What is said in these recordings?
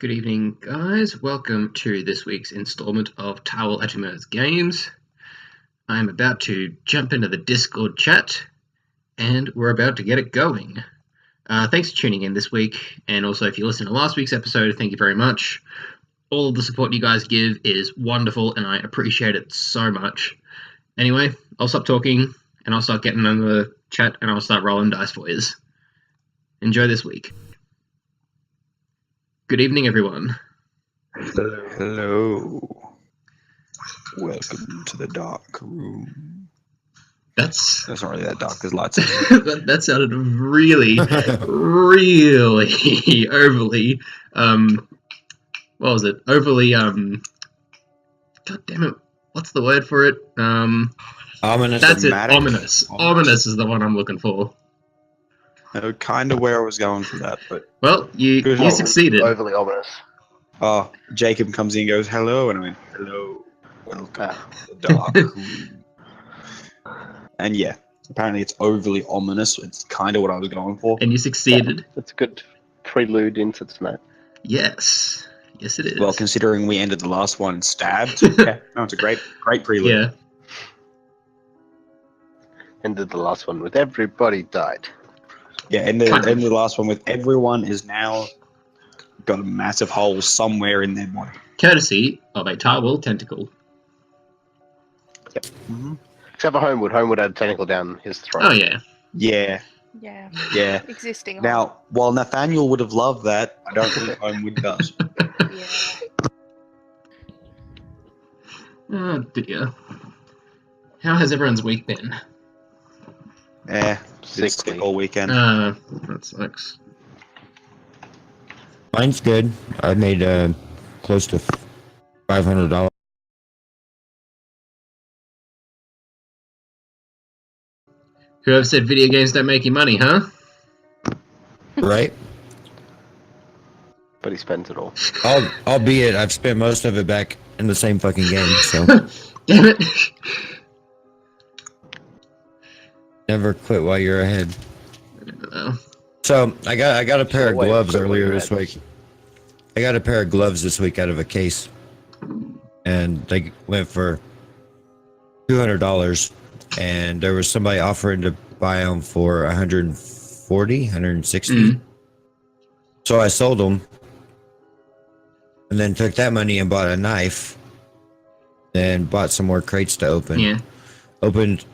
Good evening, guys. Welcome to this week's installment of Tawil at Games. I'm about to jump into the Discord chat, and we're about to get it going. Thanks for tuning in this week, and also if you listened to last week's episode, thank you very much. All of the support you guys give is wonderful, and I appreciate it so much. Anyway, I'll stop talking, and I'll start getting on the chat, and I'll start rolling dice for yous. Enjoy this week. Good evening, everyone. Hello. Welcome to the dark room. That's not really that dark. There's lights. that sounded really, really overly. What was it? Overly. God damn it! What's the word for it? Ominous. That's it. Dramatic. Ominous. Ominous is the one I'm looking for. I know kind of where I was going for that, but well, you succeeded. Overly ominous. Oh, Jacob comes in and goes, "Hello," and I went, "Hello, welcome to the dark room." And yeah, apparently it's overly ominous. It's kind of what I was going for. And you succeeded. That's a good prelude into tonight. Yes, it is. Well, considering we ended the last one stabbed, yeah, no, it's a great prelude. Yeah. Ended the last one with everybody died. Yeah, and the last one with everyone is now got a massive hole somewhere in their body. Courtesy of a Tawil tentacle. Yep. Mm-hmm. Except for Homewood. Homewood had a tentacle down his throat. Oh, yeah. Yeah. Yeah. Yeah. Existing. Now, while Nathaniel would have loved that, I don't think Homewood does. Yeah. Oh, dear. How has everyone's week been? It's sick all weekend. That sucks. Mine's good. I made close to $500. Whoever said video games don't make you money, huh? Right? But he spends it all. Albeit I've spent most of it back in the same fucking game, so Damn it. never quit while you're ahead. Oh. So I got a pair of Wait, gloves quit while earlier you're this ahead. week. I got a pair of gloves this week out of a case, and they went for $200. And there was somebody offering to buy them for 140, 160. Mm. So I sold them, and then took that money and bought a knife, and bought some more crates to open. Yeah. Opened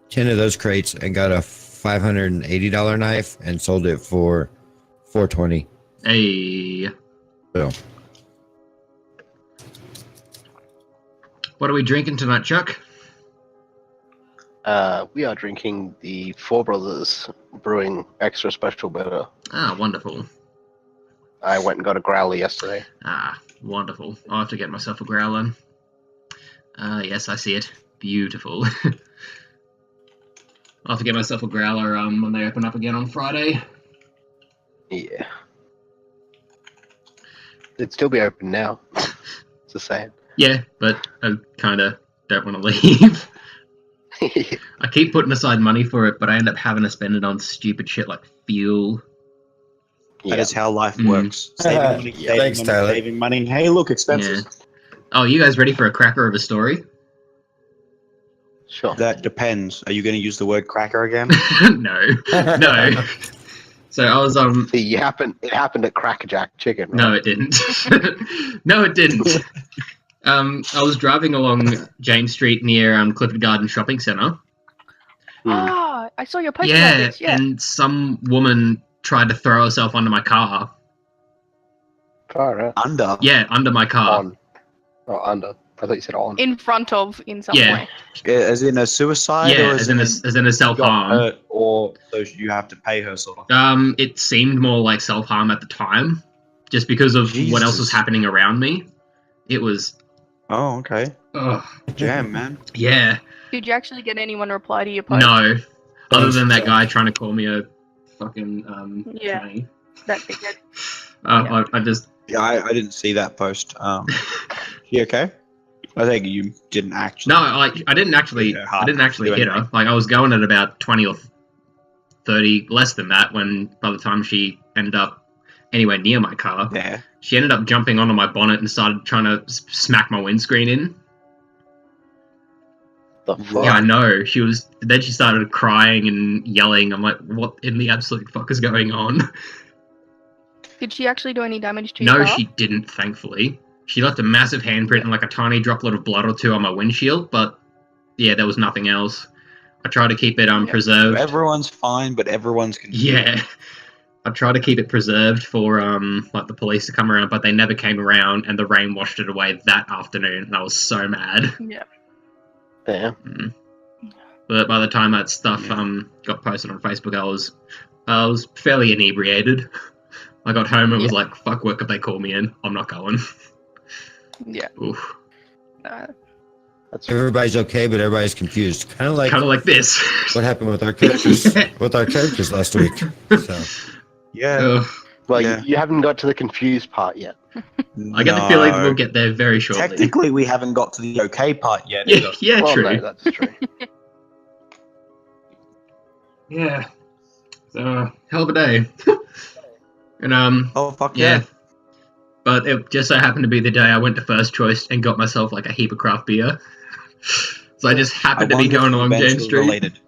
10 of those crates and got a $580 knife and sold it for $420. Hey. So What are we drinking tonight, Chuck? We are drinking the Four Brothers Brewing Extra Special Bitter. Ah, wonderful. I went and got a growler yesterday. Ah, wonderful. I'll have to get myself a growler. Yes, I see it. Beautiful. I'll have to get myself a growler when they open up again on Friday. Yeah. It'd still be open now. It's the same. Yeah, but I kind of don't want to leave. I keep putting aside money for it, but I end up having to spend it on stupid shit like fuel. That is how life Mm. works. Saving money, Thanks, Tyler. saving money. Hey, look, expenses. Oh, you guys ready for a cracker of a story? Sure. That depends. Are you going to use the word cracker again? No. So I was See, it happened at Crackerjack Chicken. Right? No, it didn't. No, it didn't. I was driving along James Street near Clifford Garden Shopping Centre. Ah, I saw your post about Yeah, this. Yeah. and some woman tried to throw herself onto my car. Far out. Under. Yeah, under my car. On. Oh, under. I thought you said on. In front of, in some Yeah. way. As in a suicide? Yeah, or as in a you got self-harm. hurt, or so you have to pay her sort of. It seemed more like self-harm at the time, just because of what else was Jesus. happening around me. It was... Oh, okay. Ugh. Jam, man. Yeah. Did you actually get anyone reply to your post? No. Other than that Thanks. guy trying to call me a fucking... Yeah. tranny. That dickhead. I just... Yeah, I didn't see that post. You okay? I think you didn't actually. No, I didn't actually. Yeah, I didn't actually do hit her. anything. Like I was going at about 20 or 30, less than that. When by the time she ended up anywhere near my car. Yeah. She ended up jumping onto my bonnet and started trying to smack my windscreen in. The fuck? Yeah, I know. Then she started crying and yelling. I'm like, what in the absolute fuck is going on? Did she actually do any damage to your No, car? she didn't, thankfully. She left a massive handprint and like a tiny droplet of blood or two on my windshield, but yeah, there was nothing else. I try to keep it preserved. Everyone's fine, but everyone's confused. Yeah. I tried to keep it preserved for like the police to come around, but they never came around, and the rain washed it away that afternoon, and I was so mad. Yeah. Damn. But by the time that stuff got posted on Facebook, I was fairly inebriated. I got home and was like, "Fuck work if they call me in. I'm not going." Yeah. Oof. Everybody's okay, but everybody's confused. Kind of like this. what happened with our characters last week. So. Yeah. Ugh. Well, Yeah. you haven't got to the confused part yet. I get the feeling we'll get there very shortly. Technically, we haven't got to the okay part yet. Yeah, yeah, Well, true. no, that's true. Yeah. So, hell of a day. And Oh, fuck yeah. But it just so happened to be the day I went to First Choice and got myself like a heap of craft beer. So I just happened to be going along James Street. Related.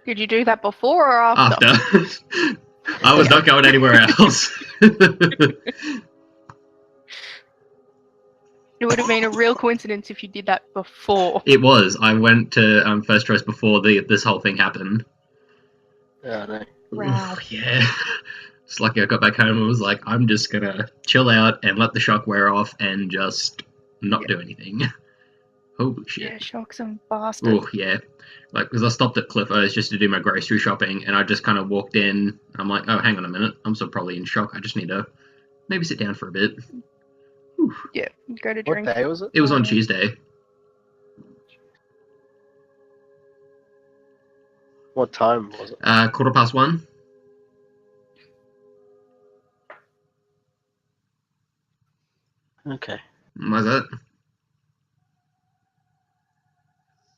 Did you do that before or after? After. I was not going anywhere else. It would have been a real coincidence if you did that before. It was. I went to First Choice before this whole thing happened. Yeah, no. Wow. Yeah. It's lucky I got back home and was like, I'm just gonna chill out and let the shock wear off and just not do anything. Holy shit. Yeah, shock's a bastard. Oh, yeah. Like, because I stopped at Clifford's just to do my grocery shopping, and I just kind of walked in, and I'm like, oh, hang on a minute. I'm still probably in shock. I just need to maybe sit down for a bit. Whew. Yeah, go to What drink. day was it? It was on Tuesday. What time was it? 1:15. Okay. Was it?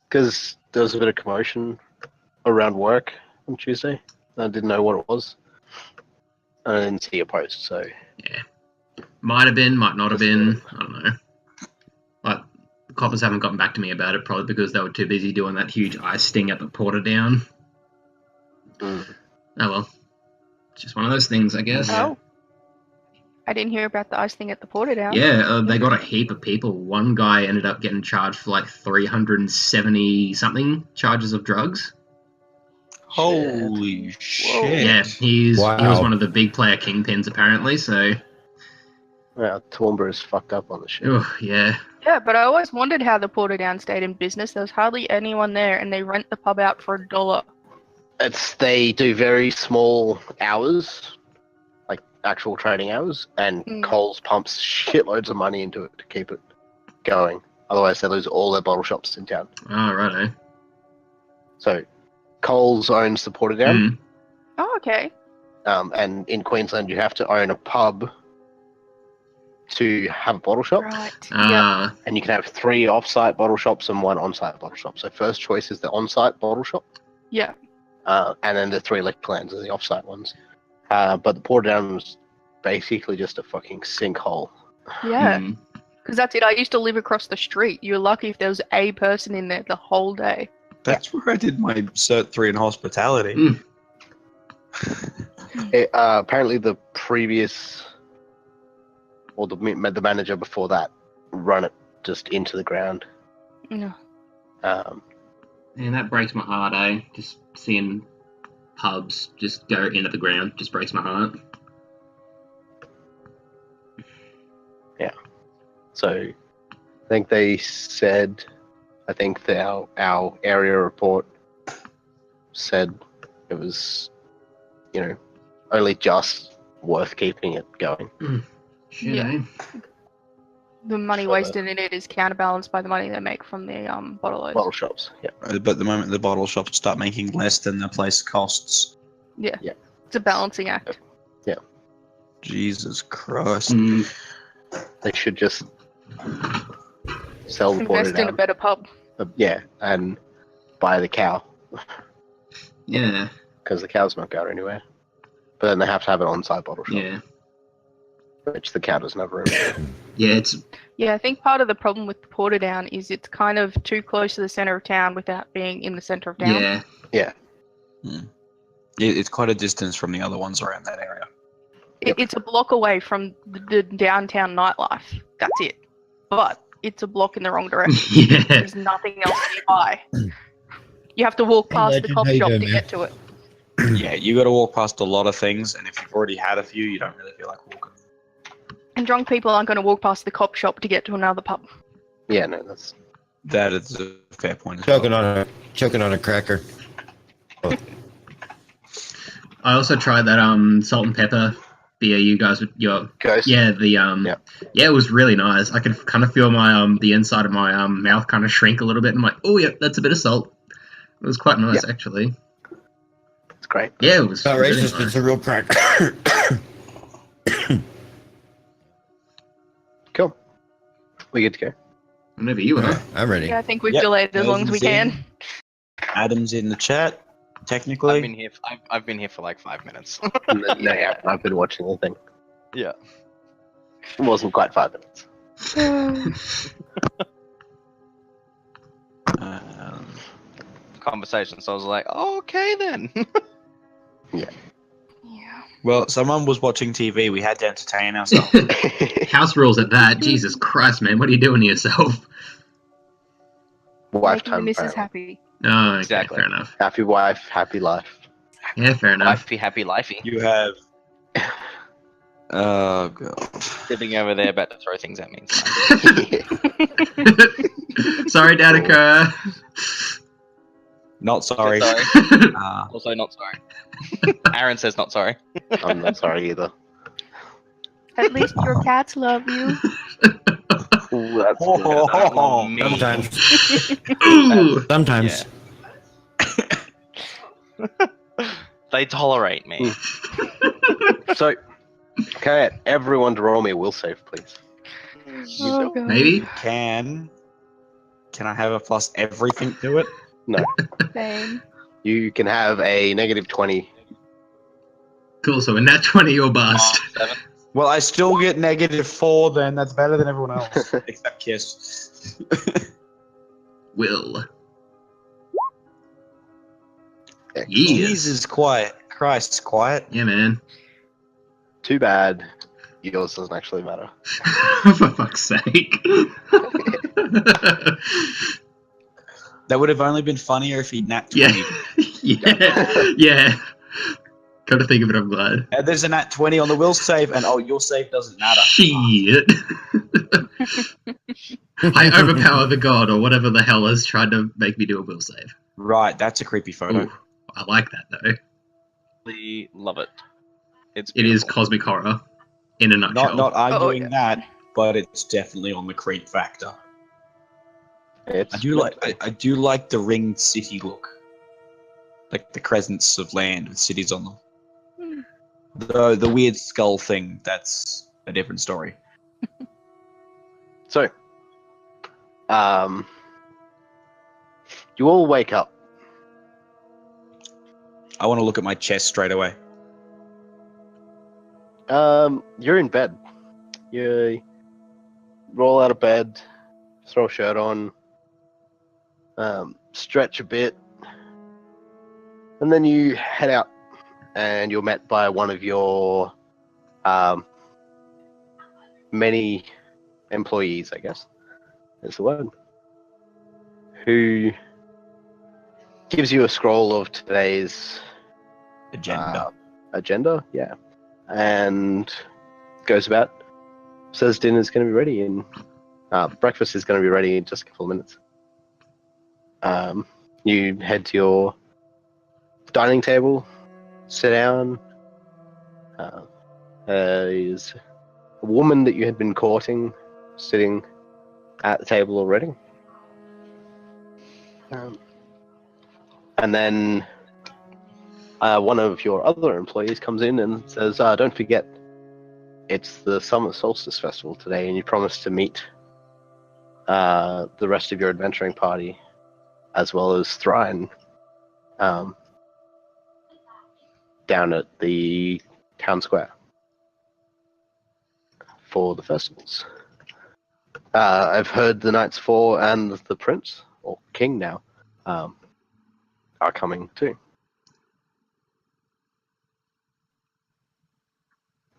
Because there was a bit of commotion around work on Tuesday. I didn't know what it was. I didn't see a post, so... Yeah. Might have been, might not have been. I don't know. Like, the coppers haven't gotten back to me about it, probably because they were too busy doing that huge ice sting at the Portadown. Mm. Oh well. It's just one of those things, I guess. Oh. I didn't hear about the ice thing at the Portadown. Yeah, they got a heap of people. One guy ended up getting charged for like 370-something charges of drugs. Holy shit. Yeah, he was Wow. one of the big player kingpins, apparently, so... Yeah, Toowoomba is fucked up on the shit. Oh, yeah. Yeah, but I always wondered how the Portadown stayed in business. There was hardly anyone there, and they rent the pub out for $1. They do very small hours, like actual trading hours, and Coles pumps shitloads of money into it to keep it going. Otherwise, they lose all their bottle shops in town. Oh, righto. So, Coles owns the Portadown, Mm. Oh, okay. and in Queensland, you have to own a pub to have a bottle shop, Right. Yeah. Ah, and you can have 3 off-site bottle shops and 1 on-site bottle shop. So, first choice is the on-site bottle shop. Yeah. And then the 3 Liquorlands are the off-site ones. But the Portadown was basically just a fucking sinkhole. Yeah. mm. Because that's it. I used to live across the street. You were lucky if there was a person in there the whole day. That's where I did my Cert 3 in hospitality. Mm. Apparently the previous, or the manager before that, run it just into the ground. No. And that breaks my heart, eh? Just seeing pubs just go into the ground just breaks my heart. So I think they said, our area report said it was, only just worth keeping it going. Shit, Yeah. eh? The money Sure. wasted in it is counterbalanced by the money they make from the bottle loads. Bottle shops, yeah. But the moment the bottle shops start making less than the place costs, It's a balancing act. Jesus Christ. Mm. They should just sell the Invest in a Portadown. better pub. Yeah, and buy the cow, Yeah. because the cow's not going anywhere. But then they have to have an on-site bottle shop, Yeah. which the counters never open. Yeah, it's Yeah, I think part of the problem with the Portadown is it's kind of too close to the center of town without being in the center of town. yeah. It's quite a distance from the other ones around that area. It's a block away from the downtown nightlife. That's it. But it's a block in the wrong direction. Yeah. There's nothing else nearby. You have to walk Hey, past the Legend, coffee how you shop doing, to man? get to it. Yeah, you got to walk past a lot of things, and if you've already had a few, you don't really feel like walking. And drunk people aren't going to walk past the cop shop to get to another pub. Yeah, no, that's That is a fair point as well. Choking on a cracker. I also tried that salt and pepper beer you guys with your Ghost. yeah the Yeah. yeah, it was really nice. I could kind of feel my the inside of my mouth kind of shrink a little bit. I'm like, oh yeah, that's a bit of salt. It was quite nice actually. It's great. Yeah, it was Not really racist, nice. it's a real cracker. Cool. We good to go? Whenever you are. I'm ready. Yeah, I think we've Yep, delayed as long as we Melvin's can. Adam's in the chat, technically. I've been here for like 5 minutes. Yeah, I've been watching the thing. Yeah. It wasn't quite 5 minutes. Conversation. So I was like, oh, okay then. Yeah. Well, someone was watching TV. We had to entertain ourselves. House rules at that. Jesus Christ, man, what are you doing to yourself? Wife Making the time. missus apparently. happy. Oh, okay, Exactly. fair enough. Happy wife, happy life. Yeah, fair enough. Lifey, happy lifey. You have. Oh, God. Sitting over there about to throw things at me. Sorry, Danica. Not sorry. Sorry. Uh, Also not sorry. Aaron says not sorry. I'm not sorry either. At least your cats love you. Ooh, that's Oh, Me. Sometimes. Ooh. Sometimes. They tolerate me. So, okay, everyone to roll me a will save, please. Oh, God. Maybe? Can I have a plus everything to it? Same. You can have a negative 20. Cool, so in that 20 you'll bust. 7. Well, I still get -4 then. That's better than everyone else. Except Kiss. Will. Excellent. Yes. Jesus, quiet. Christ, quiet. Yeah, man. Too bad yours doesn't actually matter. For fuck's sake. That would have only been funnier if he'd nat 20. Yeah. Yeah. Come to think of it, I'm glad. And there's a nat 20 on the will save, and oh, your save doesn't matter. Shit. I overpower the god or whatever the hell has tried to make me do a will save. Right, that's a creepy photo. Ooh, I like that though. We love it. It's It is beautiful. cosmic horror in a nutshell. Not arguing yeah. that, but it's definitely on the creep factor. It's I do like the ringed city look, like the crescents of land with cities on them. The weird skull thing, that's a different story. So, you all wake up. I want to look at my chest straight away. You're in bed. You roll out of bed, throw a shirt on, stretch a bit, and then you head out, and you're met by one of your many employees, I guess is the word, who gives you a scroll of today's agenda, yeah, and goes about, says dinner's going to be ready in breakfast is going to be ready in just a couple of minutes. You head to your dining table, sit down. Is a woman that you had been courting sitting at the table already. And then one of your other employees comes in and says, don't forget, it's the Summer Solstice Festival today, and you promised to meet the rest of your adventuring party, as well as Thrine, down at the town square for the festivals. I've heard the Knights 4 and the Prince, or King now, are coming too.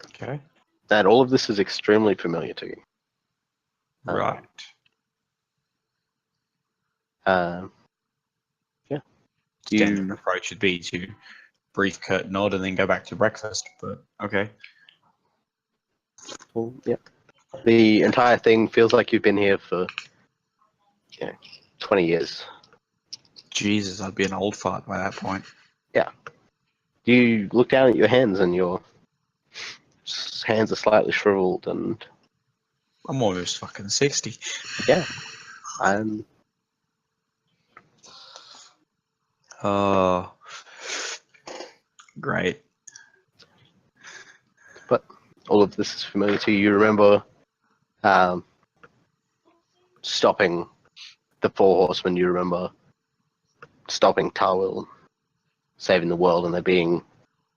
Okay. And all of this is extremely familiar to you. Right. Yeah. Standard approach would be to brief curt nod and then go back to breakfast, but okay. Well, yeah. The entire thing feels like you've been here for 20 years. Jesus, I'd be an old fart by that point. You look down at your hands and your hands are slightly shriveled, and I'm almost fucking 60. I'm Oh, great. all of this is familiar to you. You remember stopping the Four Horsemen. You remember stopping Tawil, saving the world, and there being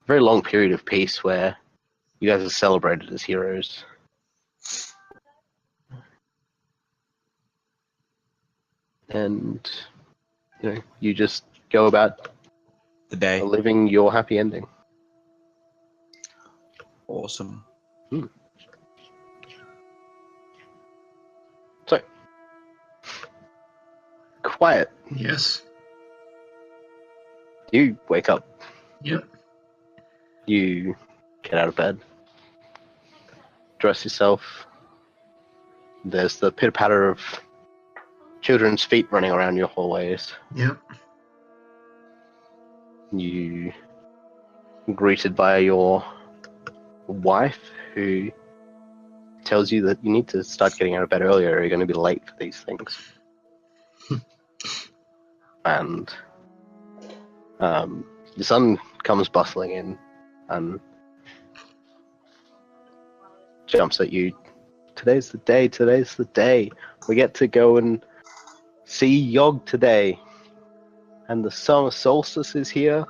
a very long period of peace where you guys are celebrated as heroes. And you just go about The day. living your happy ending. Awesome. So, quiet. Yes. You wake up. Yep. You get out of bed, dress yourself. There's the pitter patter of children's feet running around your hallways. Yep. You greeted by your wife, who tells you that you need to start getting out of bed earlier, or you're going to be late for these things. And your son comes bustling in and jumps at you. Today's the day. We get to go and see Yog today. And the summer solstice is here.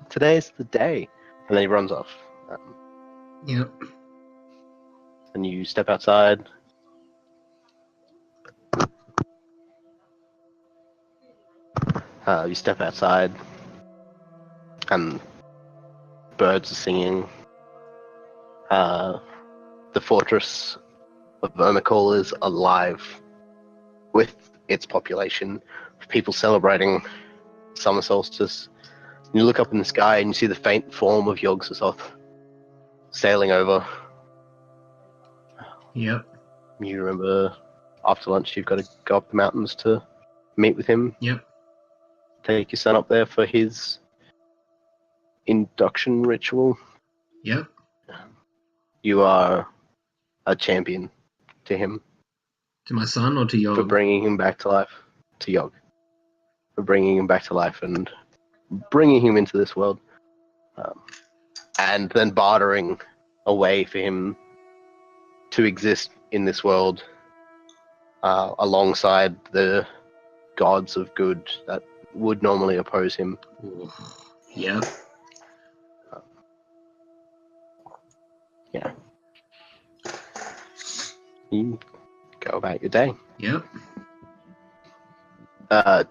Today's the day. And then he runs off. Yep. And you step outside. And birds are singing. The fortress of Vermicol is alive with its population of people celebrating summer solstice. You look up in the sky and you see the faint form of Yog-Sothoth sailing over. Yep. You remember after lunch you've got to go up the mountains to meet with him. Yep. Take your son up there for his induction ritual. Yep. You are a champion to him To my son or to for Yog? bringing him back to life. To Yog. For bringing him back to life and bringing him into this world. And then bartering a way for him to exist in this world alongside the gods of good that would normally oppose him. Ooh. Yep. You go about your day. Yep.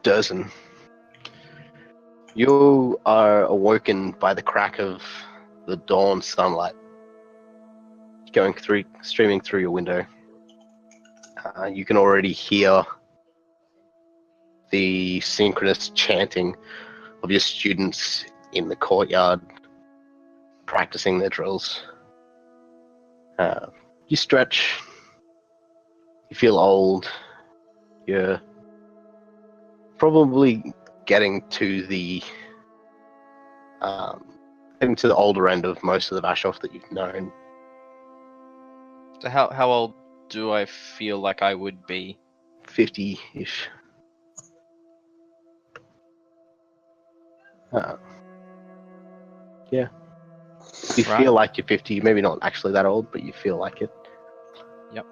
Durzen, you are awoken by the crack of the dawn sunlight streaming through your window. You can already hear the synchronous chanting of your students in the courtyard practicing their drills. You stretch. You feel old. You're probably getting to the older end of most of the Vashoff that you've known. So how old do I feel like I would be? 50-ish. Yeah. You Right. feel like you're 50, maybe not actually that old, but you feel like it. Yep.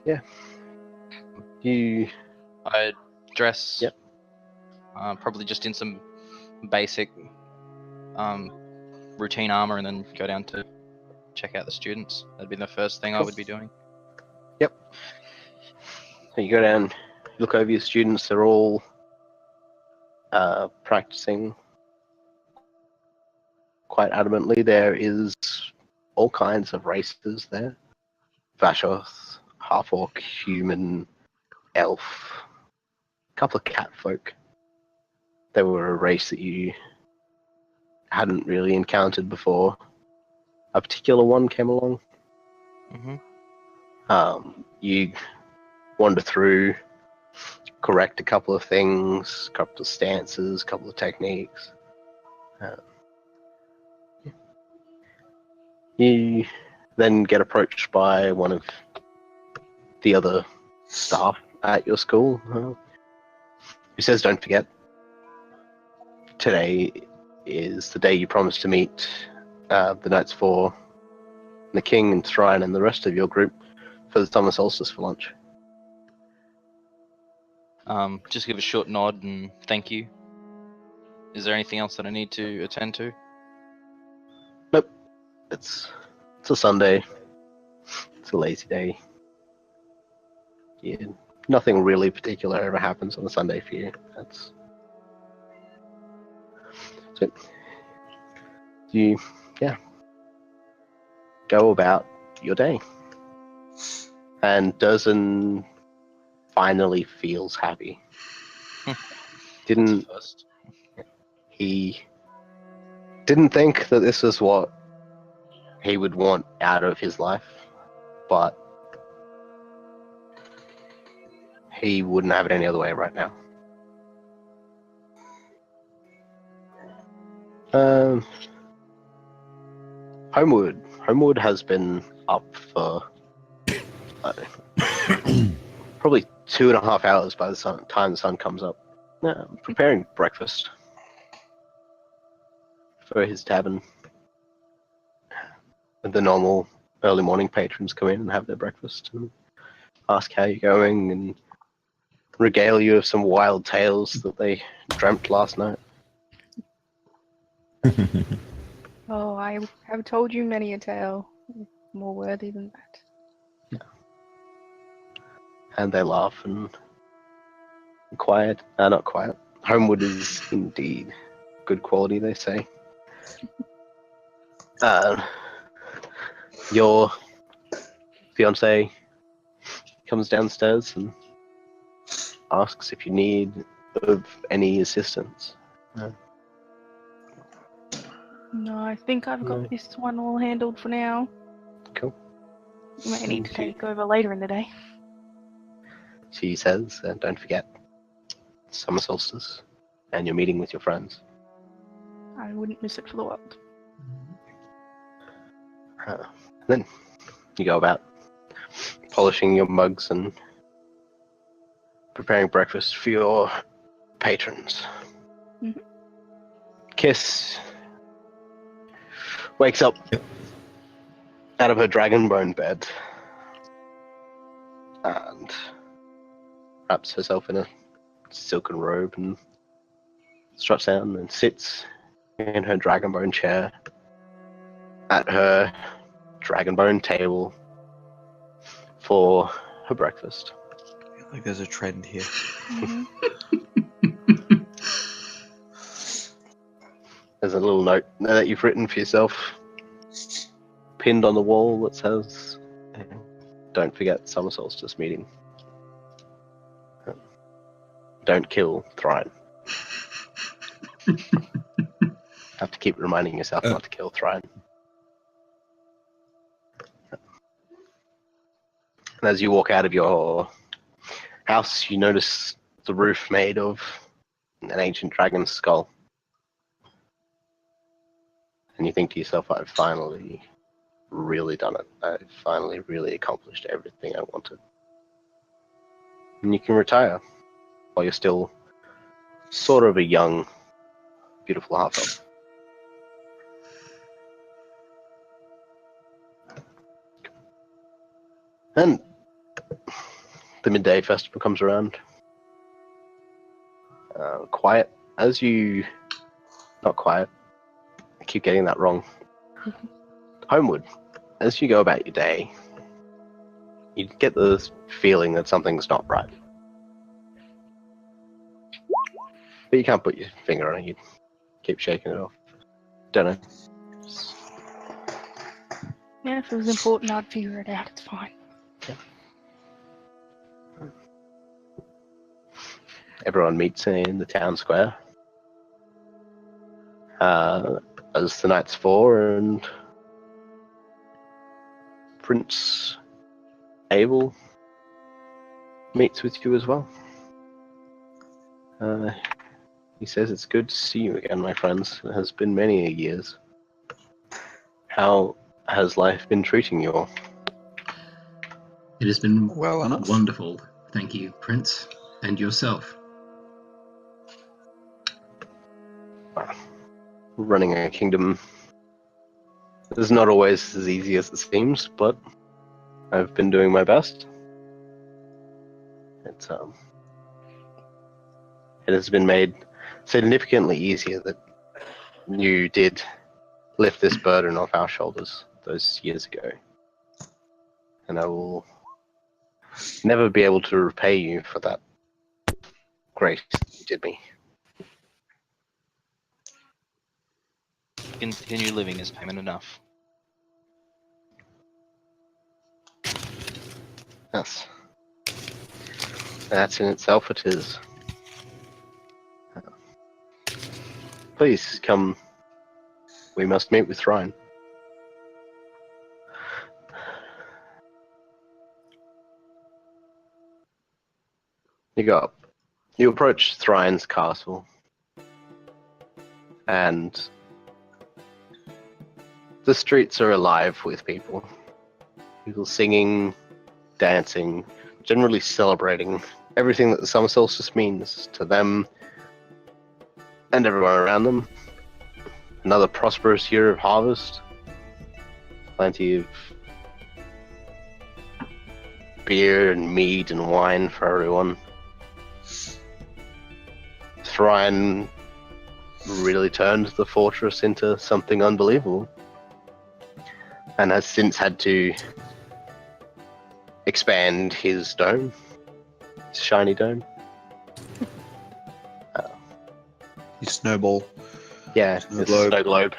Yeah. You I dress Yep. Probably just in some basic routine armor, and then go down to check out the students. That'd be the first thing I would be doing. Yep. So you go down, look over your students. They're all practicing quite adamantly. There is all kinds of races there. Vashoth, half-orc, human, elf, a couple of cat folk. They were a race that you hadn't really encountered before. A particular one came along. You wander through, correct a couple of things, a couple of stances, a couple of techniques. You then get approached by one of the other staff at your school, who says, "Don't forget, today is the day you promised to meet the Knights for the King and Thrine and the rest of your group for the summer solstice for lunch." Just give a short nod and thank you. Is there anything else that I need to attend to? Nope. It's a Sunday. It's a lazy day. Yeah, nothing really particular ever happens on a Sunday for you. That's so. You, go about your day, and Durzen finally feels happy. He didn't think that this was what he would want out of his life, but he wouldn't have it any other way right now. Homewood has been up for probably 2.5 hours by the time the sun comes up, preparing breakfast for his tavern. And the normal early morning patrons come in and have their breakfast and ask how you're going and regale you of some wild tales that they dreamt last night. Oh, I have told you many a tale more worthy than that. And they laugh and not quiet. Homewood is indeed good quality, they say. Your fiance comes downstairs and asks if you need of any assistance. No, I think I've got this one all handled for now. Cool. You may need to take over later in the day. She says, don't forget, summer solstice, and you're meeting with your friends. I wouldn't miss it for the world. Then you go about polishing your mugs and preparing breakfast for your patrons. Mm-hmm. Kiss wakes up out of her dragonbone bed and wraps herself in a silken robe and struts down and sits in her dragonbone chair at her dragonbone table for her breakfast. I feel like there's a trend here. Mm-hmm. There's a little note there that you've written for yourself, pinned on the wall, that says, "Don't forget summer solstice meeting. Don't kill Thrine." Have to keep reminding yourself not to kill Thrine. And as you walk out of your house, you notice the roof made of an ancient dragon's skull. And you think to yourself, I've finally really done it. I've finally really accomplished everything I wanted. And you can retire while you're still sort of a young, beautiful half-elf. And the midday festival comes around. quiet as you. Not quiet. I keep getting that wrong. Homeward, as you go about your day, you get the feeling that something's not right. But you can't put your finger on it. You keep shaking it off. Don't know. Yeah, if it was important, I'd figure it out. It's fine. Everyone meets in the town square. As the night's for, and Prince Abel meets with you as well. He says it's good to see you again, my friends. It has been many years. How has life been treating you all? It has been Well enough. wonderful. Thank you, Prince, and yourself. Running a kingdom is not always as easy as it seems, but I've been doing my best. It has been made significantly easier that you did lift this burden off our shoulders those years ago. And I will never be able to repay you for that grace you did me. Continue living is payment enough. Yes. That in itself it is. Please come. We must meet with Ryan. You go up. You approach Thryne's castle. And the streets are alive with people. People singing, dancing, generally celebrating everything that the summer solstice means to them and everyone around them. Another prosperous year of harvest. Plenty of beer and mead and wine for everyone. Thryne really turned the fortress into something unbelievable, and has since had to expand his dome, his shiny dome. You snowball. Yeah, Snow it's globe. snow globe.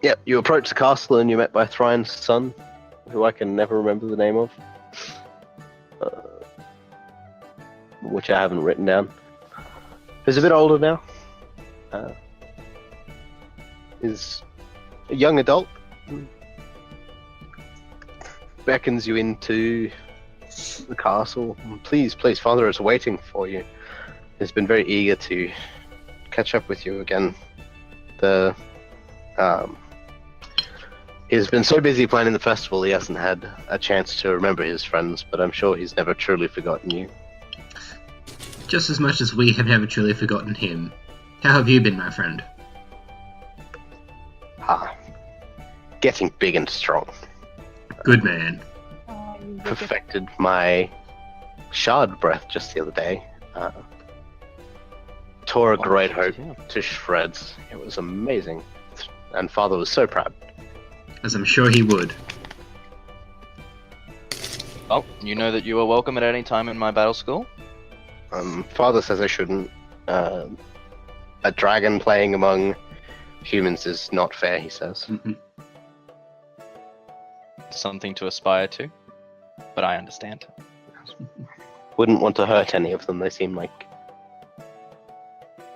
Yep, you approach the castle and you're met by Thryne's son, who I can never remember the name of, which I haven't written down. He's a bit older now. Is a young adult. Beckons you into the castle. Please, Father is waiting for you. He's been very eager to catch up with you again. He's been so busy planning the festival he hasn't had a chance to remember his friends, but I'm sure he's never truly forgotten you. Just as much as we have never truly forgotten him. How have you been, my friend? Getting big and strong. Good man. Perfected my shard breath just the other day. Tore a great hope to shreds. It was amazing. And Father was so proud. As I'm sure he would. Well, you know that you are welcome at any time in my battle school. Father says I shouldn't. A dragon playing among humans is not fair, he says. Mm-hmm. Something to aspire to, but I understand. Wouldn't want to hurt any of them. They seem like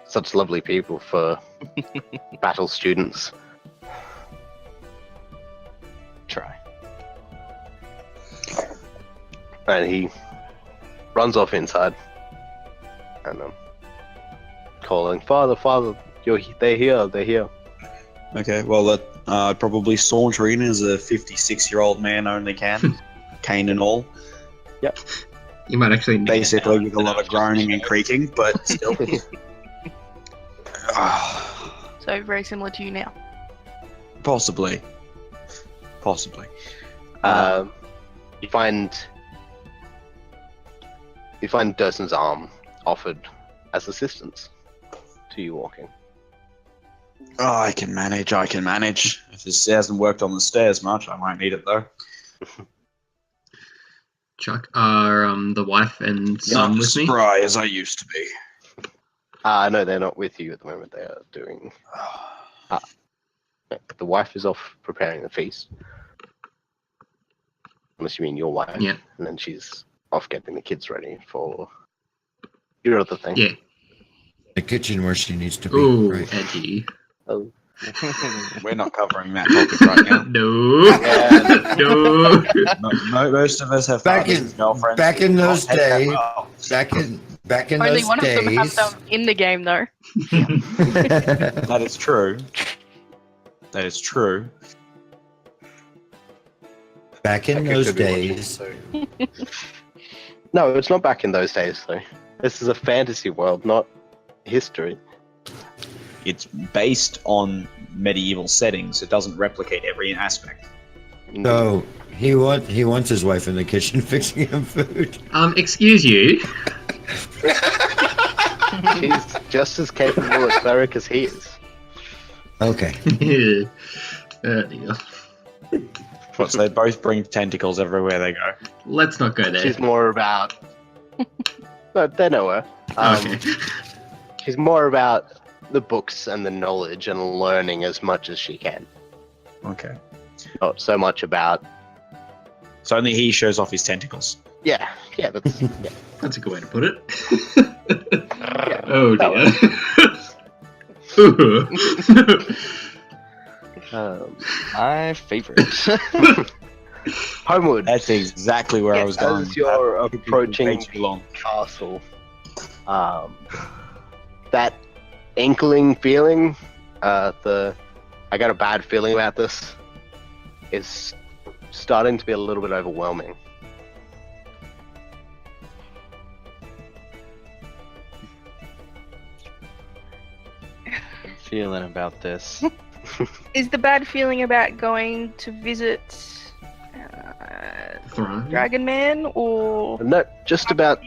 such lovely people for battle students. Try. And he runs off inside and calling, Father, they're here. Okay, well, I'd probably saunter in as a 56-year-old man only can, cane and all. Yep. You might actually need Basically with a lot of groaning and creaking, but still. So very similar to you now. Possibly. You find You find Durson's arm offered as assistance to you walking. Oh, I can manage. If this hasn't worked on the stairs much, I might need it though. Chuck, are the wife and son Not with as me? spry as I used to be. No, they're not with you at the moment. They are doing. The wife is off preparing the feast. Unless you mean your wife. Yeah. And then she's off getting the kids ready for your other thing. Yeah. The kitchen where she needs to be. Ooh, Right. edgy. Oh. We're not covering that topic right now. No. Yeah. No. Most of us have Back fathers in- and girlfriends. back who in can't those take that days- well. Back in Only those one of them have days. them in the game, though. That is true. That is true. Back in Okay, those could be watching, days. so- No, it's not back in those days, though. This is a fantasy world, not history. It's based on medieval settings. It doesn't replicate every aspect. So he wants his wife in the kitchen fixing him food. Excuse you. She's just as capable a cleric as he is. Okay. Oh, dear. So they both bring tentacles everywhere they go. Let's not go there. She's more about. No, they know her. Okay. She's more about the books and the knowledge and learning as much as she can. Okay. Not so much about. So only he shows off his tentacles. Yeah, that's. Yeah. That's a good way to put it. Yeah. Oh That dear. My favorite. Homeward. That's exactly where I was going. As you're That took approaching way too long. the castle, that inkling feeling, I got a bad feeling about this, is starting to be a little bit overwhelming. Feeling about this. Is the bad feeling about going to visit Throne. Dragon Man, or No, just about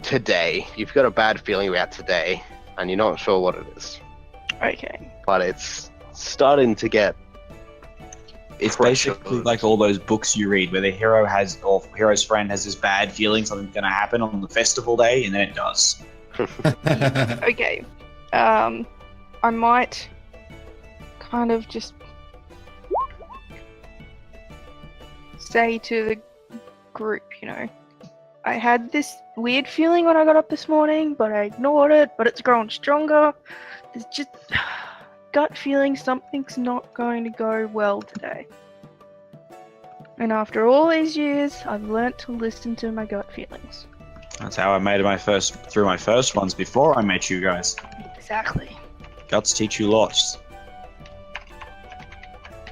today. You've got a bad feeling about today, and you're not sure what it is. Okay. But it's starting to get. It's Pressure. basically like all those books you read where the hero has, or hero's friend has this bad feeling something's going to happen on the festival day, and then it does. Okay. I might kind of just say to the group, I had this weird feeling when I got up this morning, but I ignored it, but it's grown stronger. There's just gut feeling something's not going to go well today. And after all these years, I've learnt to listen to my gut feelings. That's how I made through my first ones before I met you guys. Exactly. Guts teach you lots.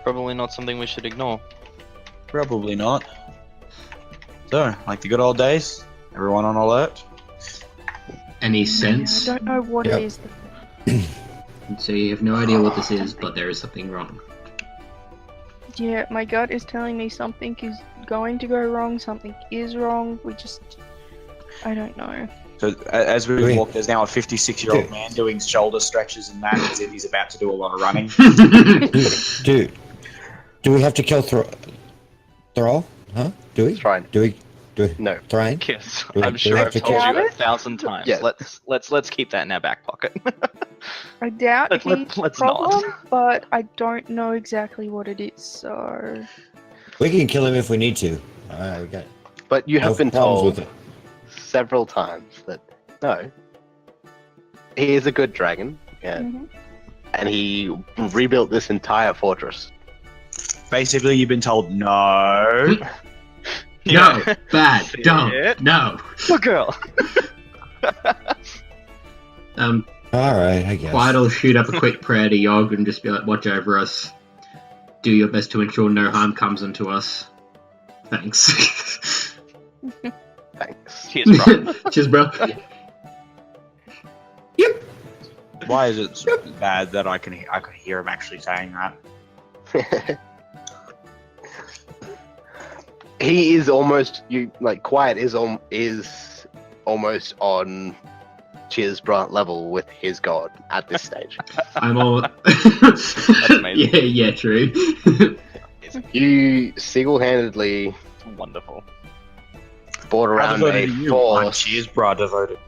Probably not something we should ignore. Probably not. So, like the good old days, everyone on alert. Any I sense? don't know what Yep. it is. So you have no idea what this is, but there is something wrong. Yeah, my gut is telling me something is going to go wrong, something is wrong. I don't know. So, as we Wait. walk, there's now a 56-year-old man doing shoulder stretches and that as if he's about to do a lot of running. Do we have to kill Thrall? Huh? Do we? It's fine. Do we? No. Thrain? Yes, Do we- I'm do sure we I've have to told kill- you 1,000 times. Yeah. Let's keep that in our back pocket. I doubt Let's he's the not. problem, but I don't know exactly what it is, so... We can kill him if we need to. I got But you no have been problems told with it. several times that no, he is a good dragon, Mhm. and he rebuilt this entire fortress. Basically, you've been told no. No, bad, See don't, it? no. Good girl. All right, I guess. Quiet'll shoot up a quick prayer to Yogg and just be like, watch over us. Do your best to ensure no harm comes into us. Thanks. Thanks. Cheers, bro. Cheers, bro. Why is it so bad that I can hear him actually saying that? he is almost Quiet is almost on Cheers Brunt level with his god at this stage. I'm all. amazing. Yeah, true. You single-handedly Wonderful. brought How around devoted a are you? I'm force. cheers, bro. Devoted.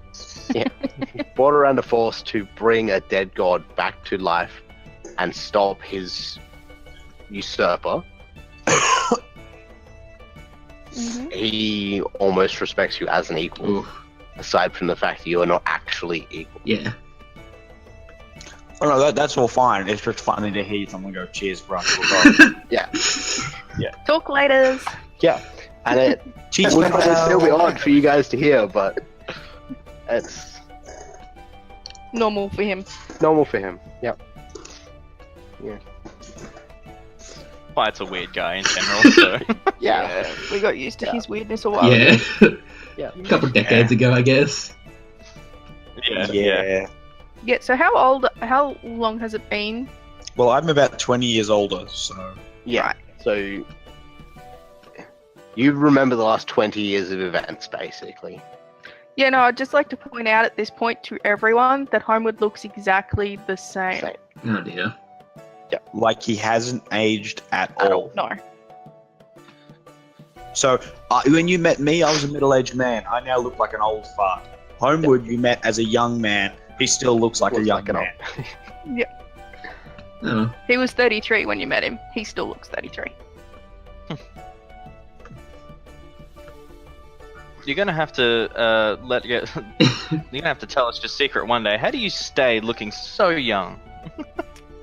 Brought around a force to bring a dead god back to life and stop his usurper. He almost respects you as an equal, Ooh, aside from the fact that you are not actually equal. yeah. Oh no, that's all fine. It's just funny to hear someone go, cheers, bro. Talk later. And it Cheers, would bro. still be odd for you guys to hear, but it's Normal for him. normal for him. Yeah. Quiet's a weird guy in general, so Yeah. We got used to his weirdness a while ago. Yeah. Yeah. A couple decades ago, I guess. Yeah. Yeah, so how long has it been? Well, I'm about 20 years older, so. Yeah. So you remember the last 20 years of events, basically. Yeah, no, I'd just like to point out at this point to everyone that Homewood looks exactly the same. Same. Oh dear. Like he hasn't aged at At all. No. So, when you met me, I was a middle-aged man. I now look like an old fart. Homewood, you met as a young man. He still looks like a young an man. Oh. He was 33 when you met him. He still looks 33. you're gonna have to you're gonna have to tell us your secret one day. How do you stay looking so young?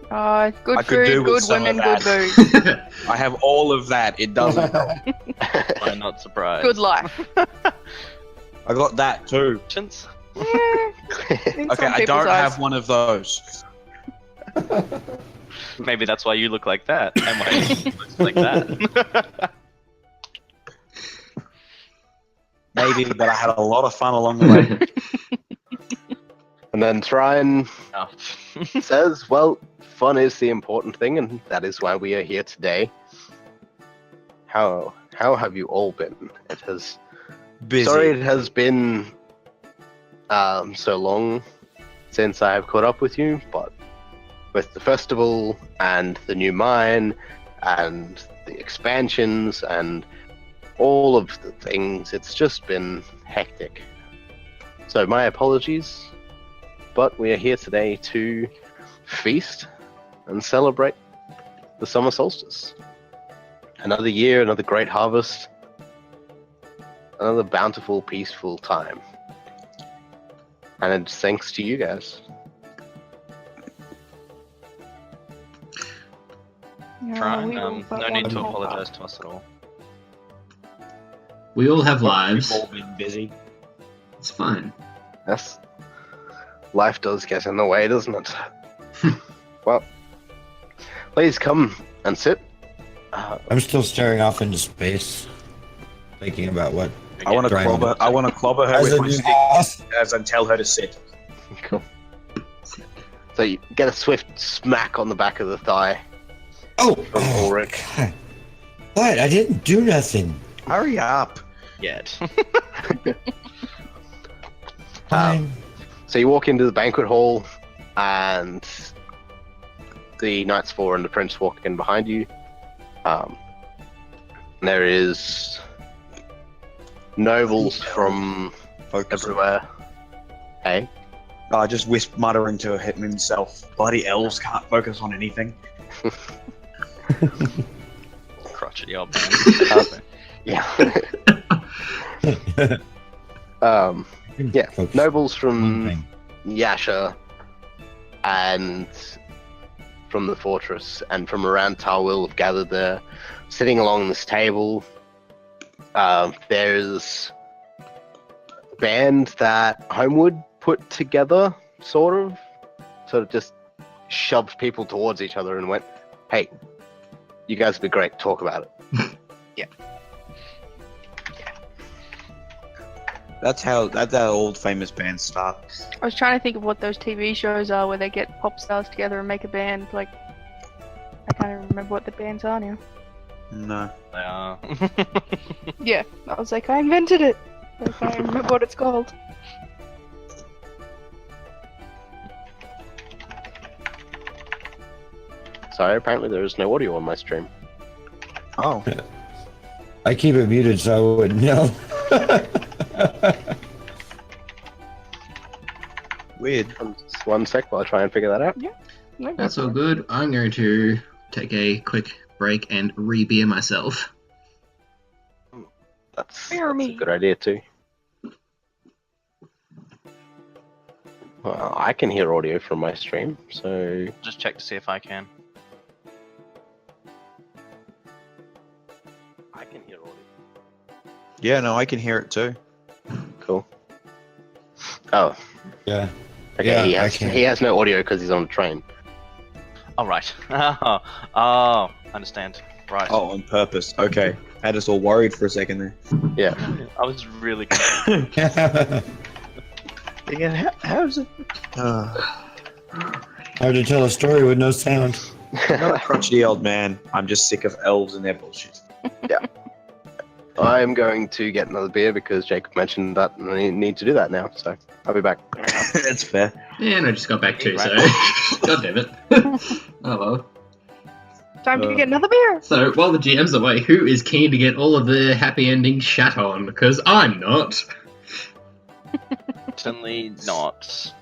Good I could food, do with good some of women, good that. booze. I have all of that. It doesn't help. I'm not surprised. Good life. I got that too. Patience? In Okay, some I people's don't eyes. have one of those. Maybe that's why you look like that, and why he looks like that. Maybe, but I had a lot of fun along the way. And then Trine Oh. says, well, fun is the important thing, and that is why we are here today. How have you all been? It has Busy. Sorry it has been so long since I have caught up with you, but with the festival and the new mine and the expansions and all of the things, it's just been hectic. So my apologies, but we are here today to feast and celebrate the summer solstice. Another year, another great harvest, another bountiful, peaceful time. And it's thanks to you guys. Trying. we all No but need one to more. apologize to us at all. We all have lives. We've all been busy. It's fine. Yes. Life does get in the way, doesn't it? Well, please come and sit. I'm still staring off into space, thinking about what. I want to Trying clobber. to- I want to clobber her As with a my new stick boss. as and tell her to sit. Cool. So you get a swift smack on the back of the thigh Oh, from Ulrich. God. What? I didn't do nothing. Hurry up! Yet. Fine. So you walk into the banquet hall, and the Knights Four and the Prince walk in behind you. There is nobles from Focus. everywhere. Hey, I just muttering to himself. Bloody elves can't focus on anything. Crotchety old man. yeah. Yeah, Focus nobles on from one thing. Yasha and from the fortress and from around Tawil have gathered there, sitting along this table. There's a band that Homewood put together, sort of just shoved people towards each other and went, "Hey, you guys would be great. Talk about it." That's how old famous bands start. I was trying to think of what those TV shows are where they get pop stars together and make a band. Like, I can't even remember what the bands are now. No. They are. Yeah, I was like, I invented it. I can't remember what it's called. Sorry, apparently there is no audio on my stream. Oh. I keep it muted so I wouldn't know. Weird. Just 1 sec while I try and figure that out. No, That's all good. I'm going to take a quick break and re-beer myself. That's Hear a me. good idea too. Well, I can hear audio from my stream, so Just check to see if I can. I can hear audio. Yeah, no, I can hear it too. Cool. Oh, Yeah. okay. Yeah, I can. He has no audio because he's on the train. All right. Oh, understand. Right. Oh, on purpose. Okay. Had us all worried for a second there. Yeah. I was really confused. Yeah, how's it? Hard to tell a story with no sound. I'm not a crotchety old man. I'm just sick of elves and their bullshit. I'm going to get another beer because Jacob mentioned that and I need to do that now, so I'll be back. That's fair. And I just got back too, so... God damn it. Oh well. Time to get another beer. So, while the GM's away, who is keen to get all of the happy endings shat on? Because I'm not. Certainly not.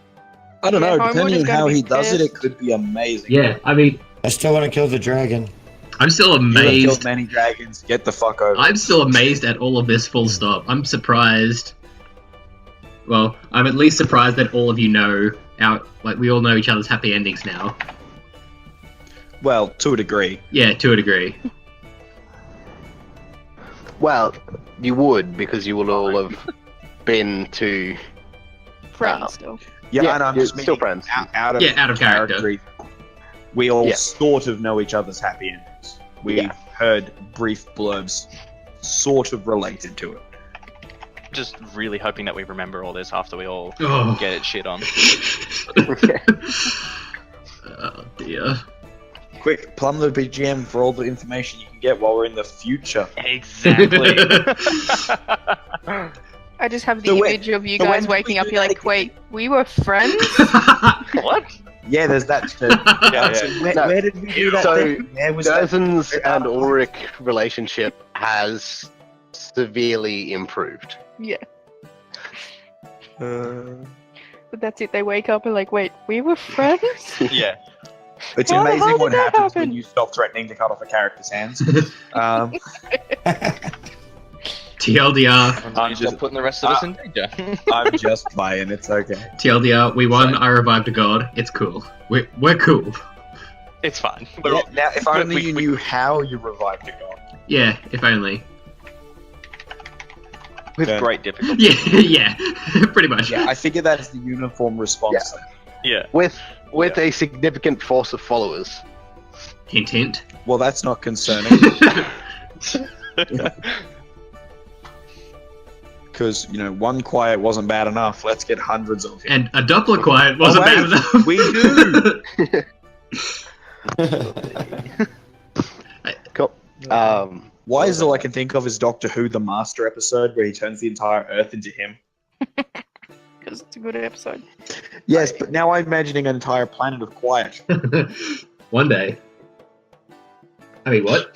I don't Yeah, know. Homewood Depending is on gonna how be he does it, it pissed. could be amazing. Yeah, I mean, I still want to kill the dragon. I'm still You have amazed. killed many dragons. Get the fuck over. I'm still amazed at all of this full stop. I'm surprised. Well, I'm at least surprised that all of you know we all know each other's happy endings now. Well, to a degree. Yeah, to a degree. Well, you would because you will all have been to. Friends Wow. still. Yeah, Yeah, and I'm you're just still meaning friends. Out of Yeah, out of character. We all Yeah. sort of know each other's happy endings. We Yeah. heard brief blurbs, sort of related to it. Just really hoping that we remember all this after we all Oh. get it shit on. Oh dear. Quick, plumb the BGM for all the information you can get while we're in the future. Exactly. I just have the So when- image of you so when guys did waking we up. do You're that like, again? wait, we were friends? What? Yeah, there's that too. Yeah, So yeah. where, No. where did we do that? So, thing? Where was that? Dozens and Ulrich relationship has severely improved. Yeah. Uh, But that's it. They wake up and like, wait, we were friends? Yeah. it's How the hell amazing did what that happens happen? when you stop threatening to cut off a character's hands. TLDR, I'm just putting the rest of us in danger. I'm just playing. It's okay. TLDR, we won, I revived a god. It's cool. We're cool. It's fine. Yeah, now, if only we- you knew how you revived a god. Yeah, if only. With Yeah. great difficulty. Yeah, yeah, pretty much. Yeah, I figure that's the uniform response. Yeah. With a significant force of followers. Hint, hint. Well, that's not concerning. Because, one quiet wasn't bad enough. Let's get hundreds of him. And a Doppler quiet wasn't wait, bad enough. we do! Cool. Why is all I can think of is Doctor Who, the Master episode, where he turns the entire Earth into him? Because it's a good episode. Yes, but now I'm imagining an entire planet of quiet. One day. I mean, what?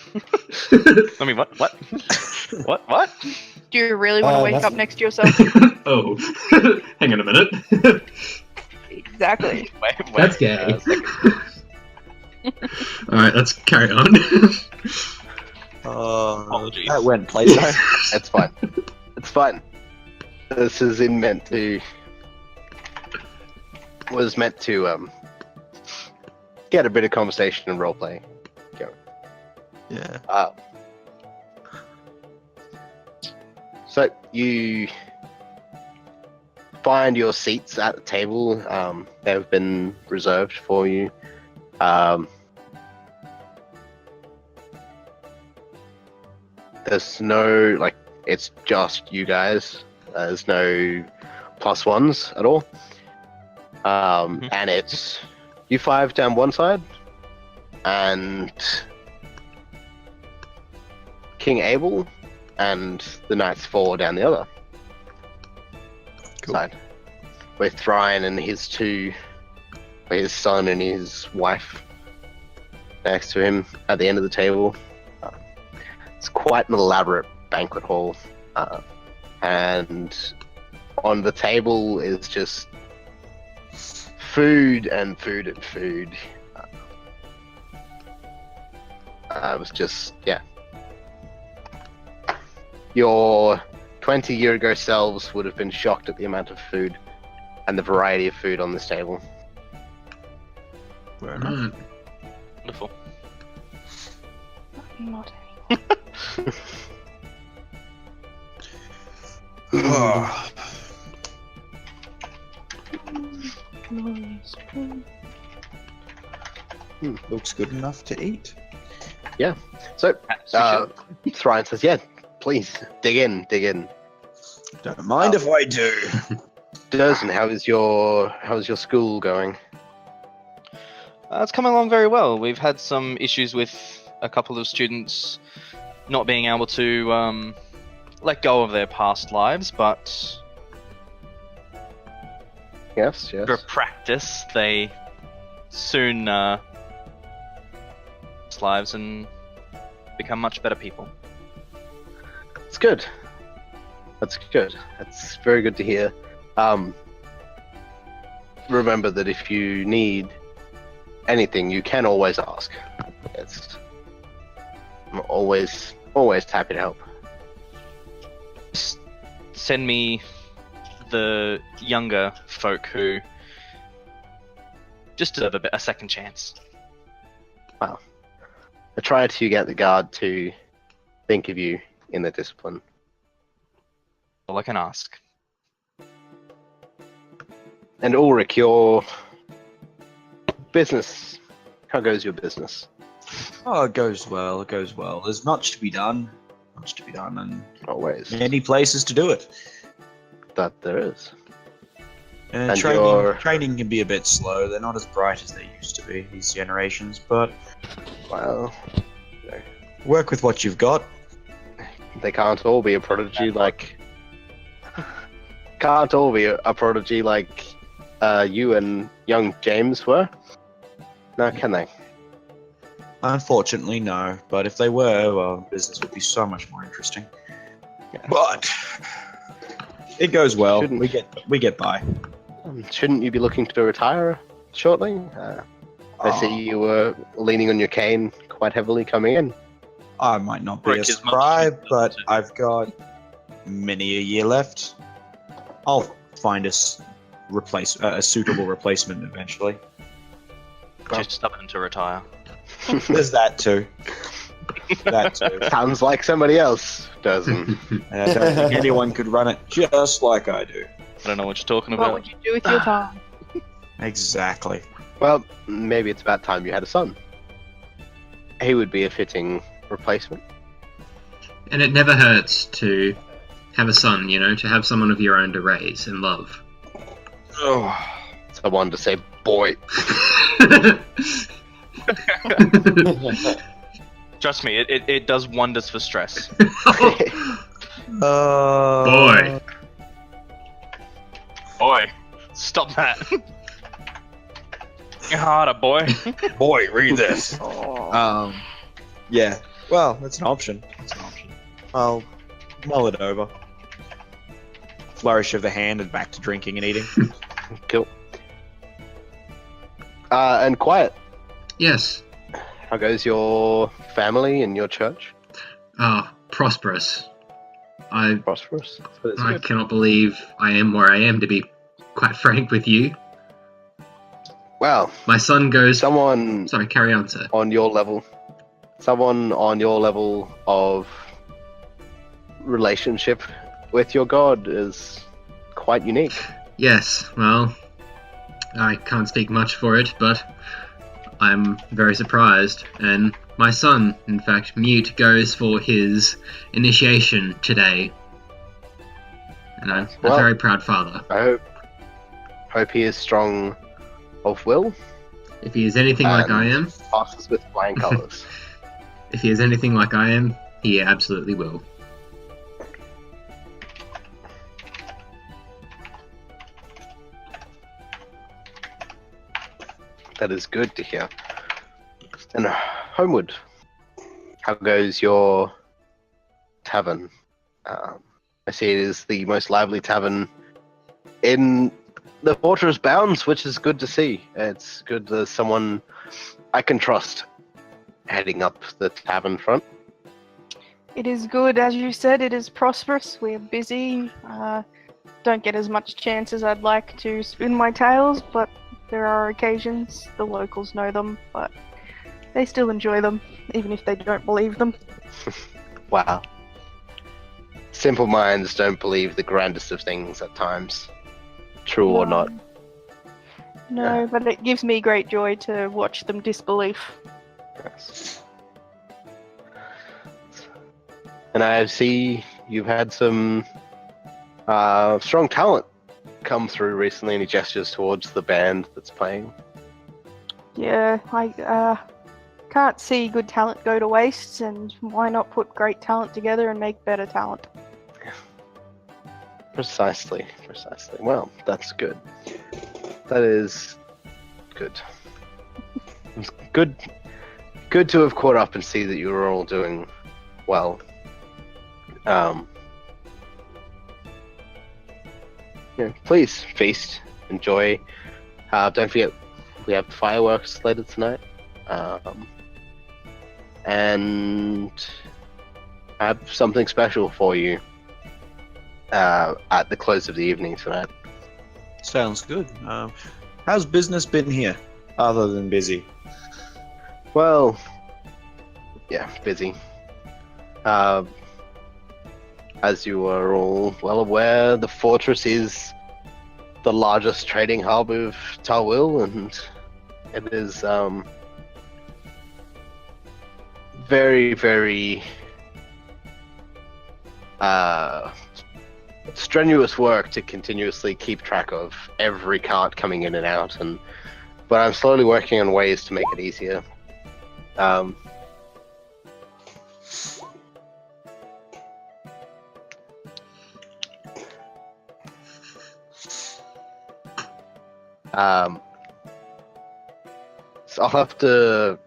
I mean, what? What? What? Do you really want to wake that's- up next to yourself? Oh, hang on a minute. Exactly. Wait, That's gay. a second. Alright, let's carry on. Apologies. That went places. It's fine. It's fine. This is meant to get a bit of conversation and roleplay. Yeah. So you find your seats at the table. They've been reserved for you. There's no it's just you guys. There's no plus ones at all. And it's you five down one side, and King Abel and the Knights 4 down the other side, with Thrain and his son and his wife next to him at the end of the table. It's quite an elaborate banquet hall, and on the table is just food and food and food. It was just, yeah. Your 20-year-ago selves would have been shocked at the amount of food and the variety of food on this table. Fair enough. Wonderful. Not Looks good enough to eat. So, As we should. Thrain says, yeah, please, dig in. Don't mind if I do. Durson, how is your school going? It's coming along very well. We've had some issues with a couple of students not being able to let go of their past lives, but Yes. through practice, they soon lives and become much better people. It's good. That's good. That's very good to hear. Remember that if you need anything, you can always ask. I'm always happy to help. Just send me the younger folk who just deserve a second chance. I try to get the guard to think of you in the discipline. All I can ask. And Ulrich, your business. How goes your business? Oh, it goes well. There's much to be done. And Always. many places to do it. That there is. And And your- training can be a bit slow. They're not as bright as they used to be, these generations, but Well, work with what you've got. they can't all be a prodigy like. Can't all be a prodigy like you and young James were. No, can they? Unfortunately, no. But if they were, well, business would be so much more interesting. Yeah. But it goes well. Shouldn't- We get by. Shouldn't you be looking to retire shortly? I see you were leaning on your cane quite heavily coming in. I might not be Break a his scribe, monthly but budget. I've got many a year left. I'll find a suitable replacement eventually. Too stubborn to retire. There's that too. Sounds like somebody else doesn't. And I don't think anyone could run it just like I do. I don't know what you're talking What about. would you do with your time? Exactly. Well, maybe it's about time you had a son. He would be a fitting replacement. And it never hurts to have a son, you know, to have someone of your own to raise and love. Oh, Someone to say, boy. Trust me, it does wonders for stress. Boy. Boy, stop that. You're harder, boy. boy, read this. Oh. Yeah. Well, that's an option. I'll mull it over. Flourish of the hand and back to drinking and eating. Cool. And quiet. Yes. How goes your family and your church? Ah, prosperous. I Prosperous. That's I good. cannot believe I am where I am, to be quite frank with you. Well, My son goes... someone Sorry, carry on, sir. on your level of relationship with your god is quite unique. Yes, well, I can't speak much for it, but I'm very surprised. And my son, in fact, Mute, goes for his initiation today. And I'm a Well- very proud father. I hope he is strong of will, If he is anything like I am, passes with flying colours. if he is anything like I am, He absolutely will. That is good to hear. And Homewood, how goes your tavern? I see it is the most lively tavern in the Fortress bounds, which is good to see. It's good there's someone I can trust heading up the tavern front. It is good, as you said, it is prosperous. We're busy. Don't get as much chance as I'd like to spin my tales, but there are occasions, the locals know them, but they still enjoy them, even if they don't believe them. Wow. Simple minds don't believe the grandest of things at times. True or not. No, but it gives me great joy to watch them disbelief. Yes. And I see you've had some strong talent come through recently. Any gestures towards the band that's playing? Yeah, I can't see good talent go to waste, and why not put great talent together and make better talent? Precisely. Well, that's good. That is good. It's good to have caught up and see that you were all doing well. Please feast, enjoy. Don't forget, we have fireworks later tonight, and I have something special for you at the close of the evening tonight. Sounds good. How's business been here, other than busy? Well, yeah, busy. As you are all well aware, the fortress is the largest trading hub of Tawil, and it is very, very strenuous work to continuously keep track of every cart coming in and out, but I'm slowly working on ways to make it easier. So I'll have to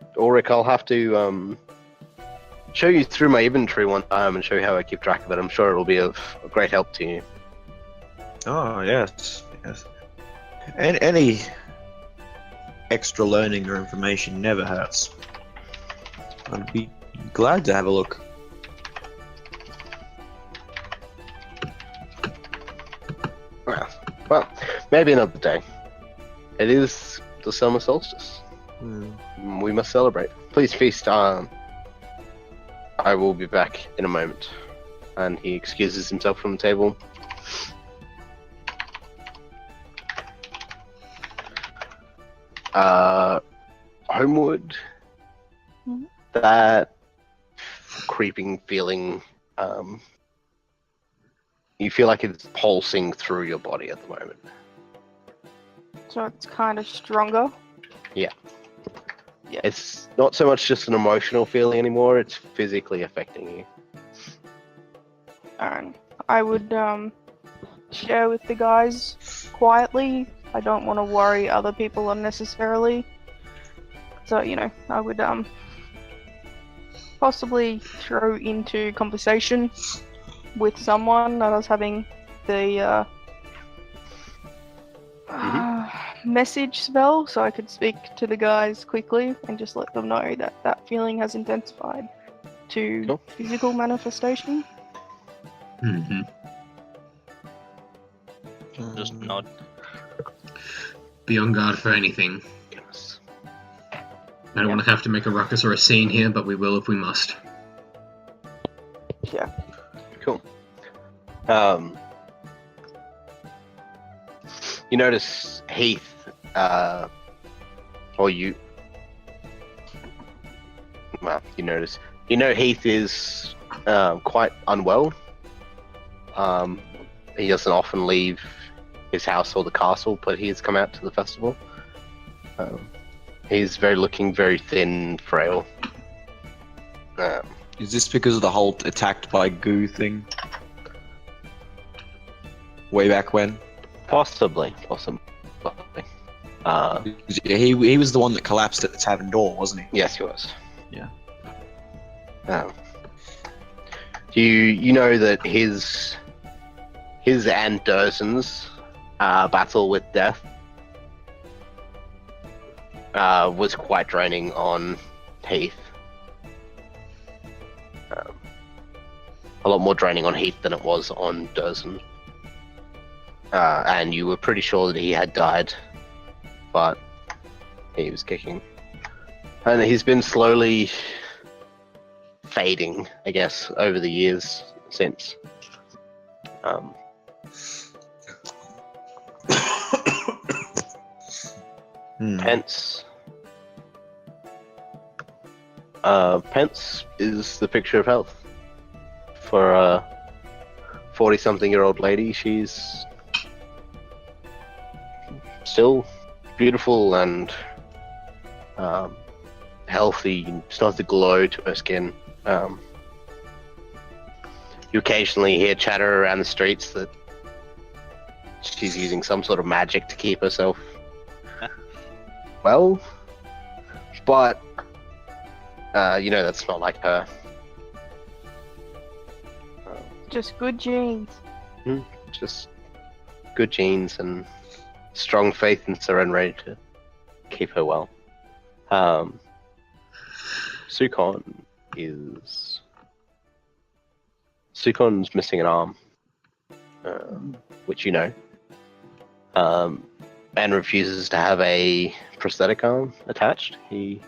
show you through my inventory one time and show you how I keep track of it. I'm sure it'll be of great help to you. Oh, yes. And any extra learning or information never hurts. I'd be glad to have a look. Well, maybe another day. It is the summer solstice. We must celebrate. Please feast. I will be back in a moment. And he excuses himself from the table. Homewood. Mhm. That creeping feeling, you feel like it's pulsing through your body at the moment. So it's kind of stronger. It's not so much just an emotional feeling anymore, it's physically affecting you. And I would share with the guys quietly. I don't want to worry other people unnecessarily. So, I would possibly throw into conversation with someone that I was having the message spell, so I could speak to the guys quickly and just let them know that that feeling has intensified to Cool. physical manifestation. Mm-hmm. Just nod. Be on guard for anything. Yes. I don't want to have to make a ruckus or a scene here, but we will if we must. Yeah. Cool. You notice Heath, you know Heath is quite unwell. He doesn't often leave his house or the castle, but he has come out to the festival. He's looking very thin, frail. Is this because of the whole attacked by goo thing? Way back when? Possibly. He was the one that collapsed at the tavern door, wasn't he? Yes, he was. Yeah. You know that his and Dursun's battle with death was quite draining on Heath. A lot more draining on Heath than it was on Dursun. And you were pretty sure that he had died, but he was kicking. And he's been slowly fading, I guess, over the years since. Pence. Pence is the picture of health for a 40-something-year-old lady. She's still beautiful and healthy, starts to glow to her skin. You occasionally hear chatter around the streets that she's using some sort of magic to keep herself well, but that's not like her. Just good genes. Just good genes and strong faith and surrender ready to keep her well. Sukon's missing an arm, which you know, and refuses to have a prosthetic arm attached. He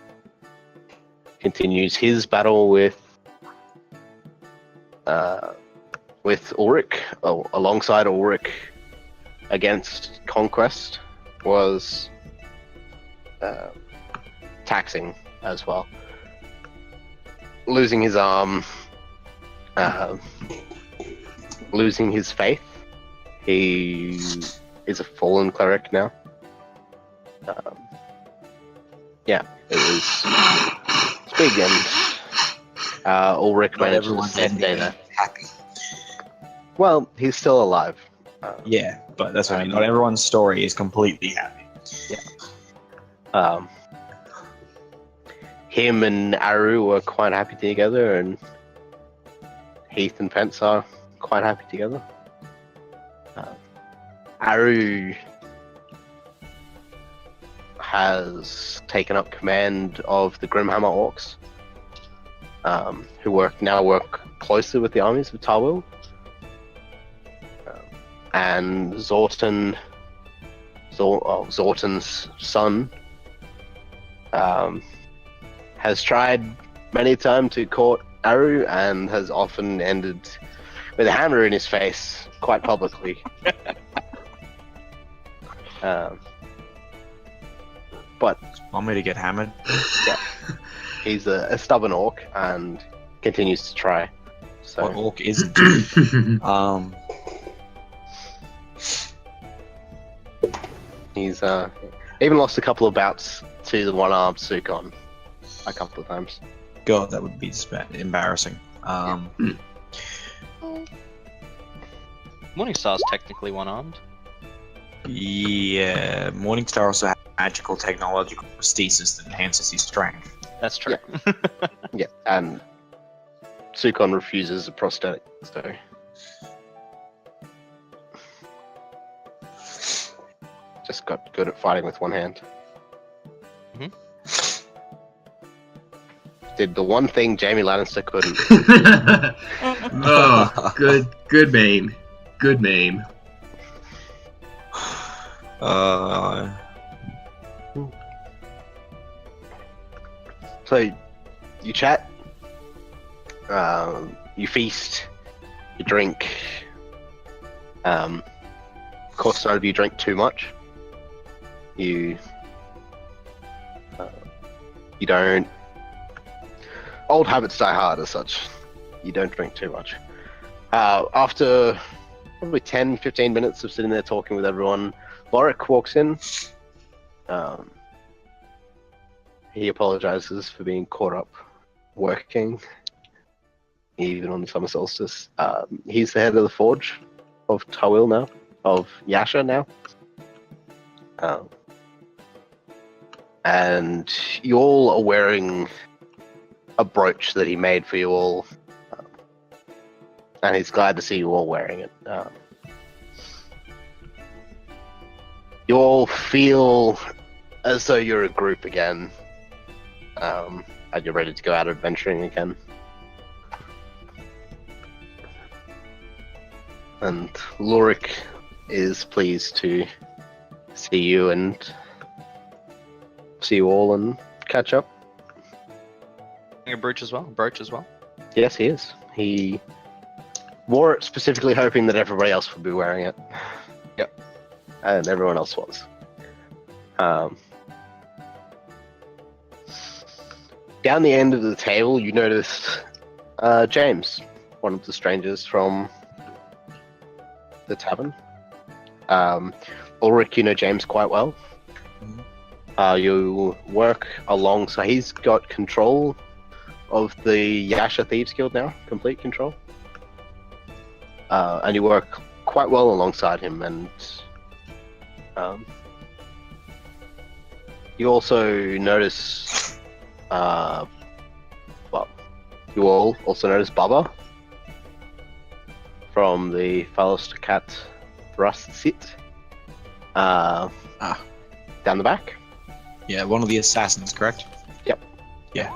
continues his battle with Ulrich, alongside Ulrich against Conquest was taxing as well. Losing his arm, losing his faith. He is a fallen cleric now. It's big, and Ulrich managed to stay there. Happy. Well, he's still alive. Yeah, but that's what I mean. Not everyone's story is completely happy. Yeah. Him and Aru are quite happy together, and Heath and Pence are quite happy together. Aru has taken up command of the Grimhammer Orcs, who work closely with the armies of Tawil. And Zorton's son, has tried many times to court Aru and has often ended with a hammer in his face quite publicly. But Want me to get hammered? yeah, he's a stubborn orc and continues to try. So What orc isn't? he's even lost a couple of bouts to the one-armed Sukon a couple of times. God, that would be embarrassing. Morningstar's technically one-armed. Yeah, Morningstar also has magical technological prosthesis that enhances his strength. That's true. Yeah, and Sukon refuses a prosthetic, so just got good at fighting with one hand. Mhm. Did the one thing Jamie Lannister couldn't. Oh, good meme. Good meme. So, you chat, you feast, you drink. Of course, none of you drink too much. You don't. Old habits die hard, as such. You don't drink too much. After probably 10-15 minutes of sitting there talking with everyone, Lorik walks in. He apologizes for being caught up working even on the summer solstice. He's the head of the forge of Tawil now, of Yasha now. And you all are wearing a brooch that he made for you all. And he's glad to see you all wearing it. You all feel as though you're a group again. And you're ready to go out adventuring again. And Lorik is pleased to see you and see you all and catch up. A brooch as well. Yes, he is. He wore it specifically hoping that everybody else would be wearing it. Yep. And everyone else was. Down the end of the table, you notice James, one of the strangers from the tavern. Ulrich, you know James quite well. You work alongside. He's got control of the Yasha Thieves Guild now, complete control. And you work quite well alongside him, and you also notice, you all also notice Baba from the Cat Thrust Sit down the back. Yeah, one of the assassins, correct? Yep. Yeah.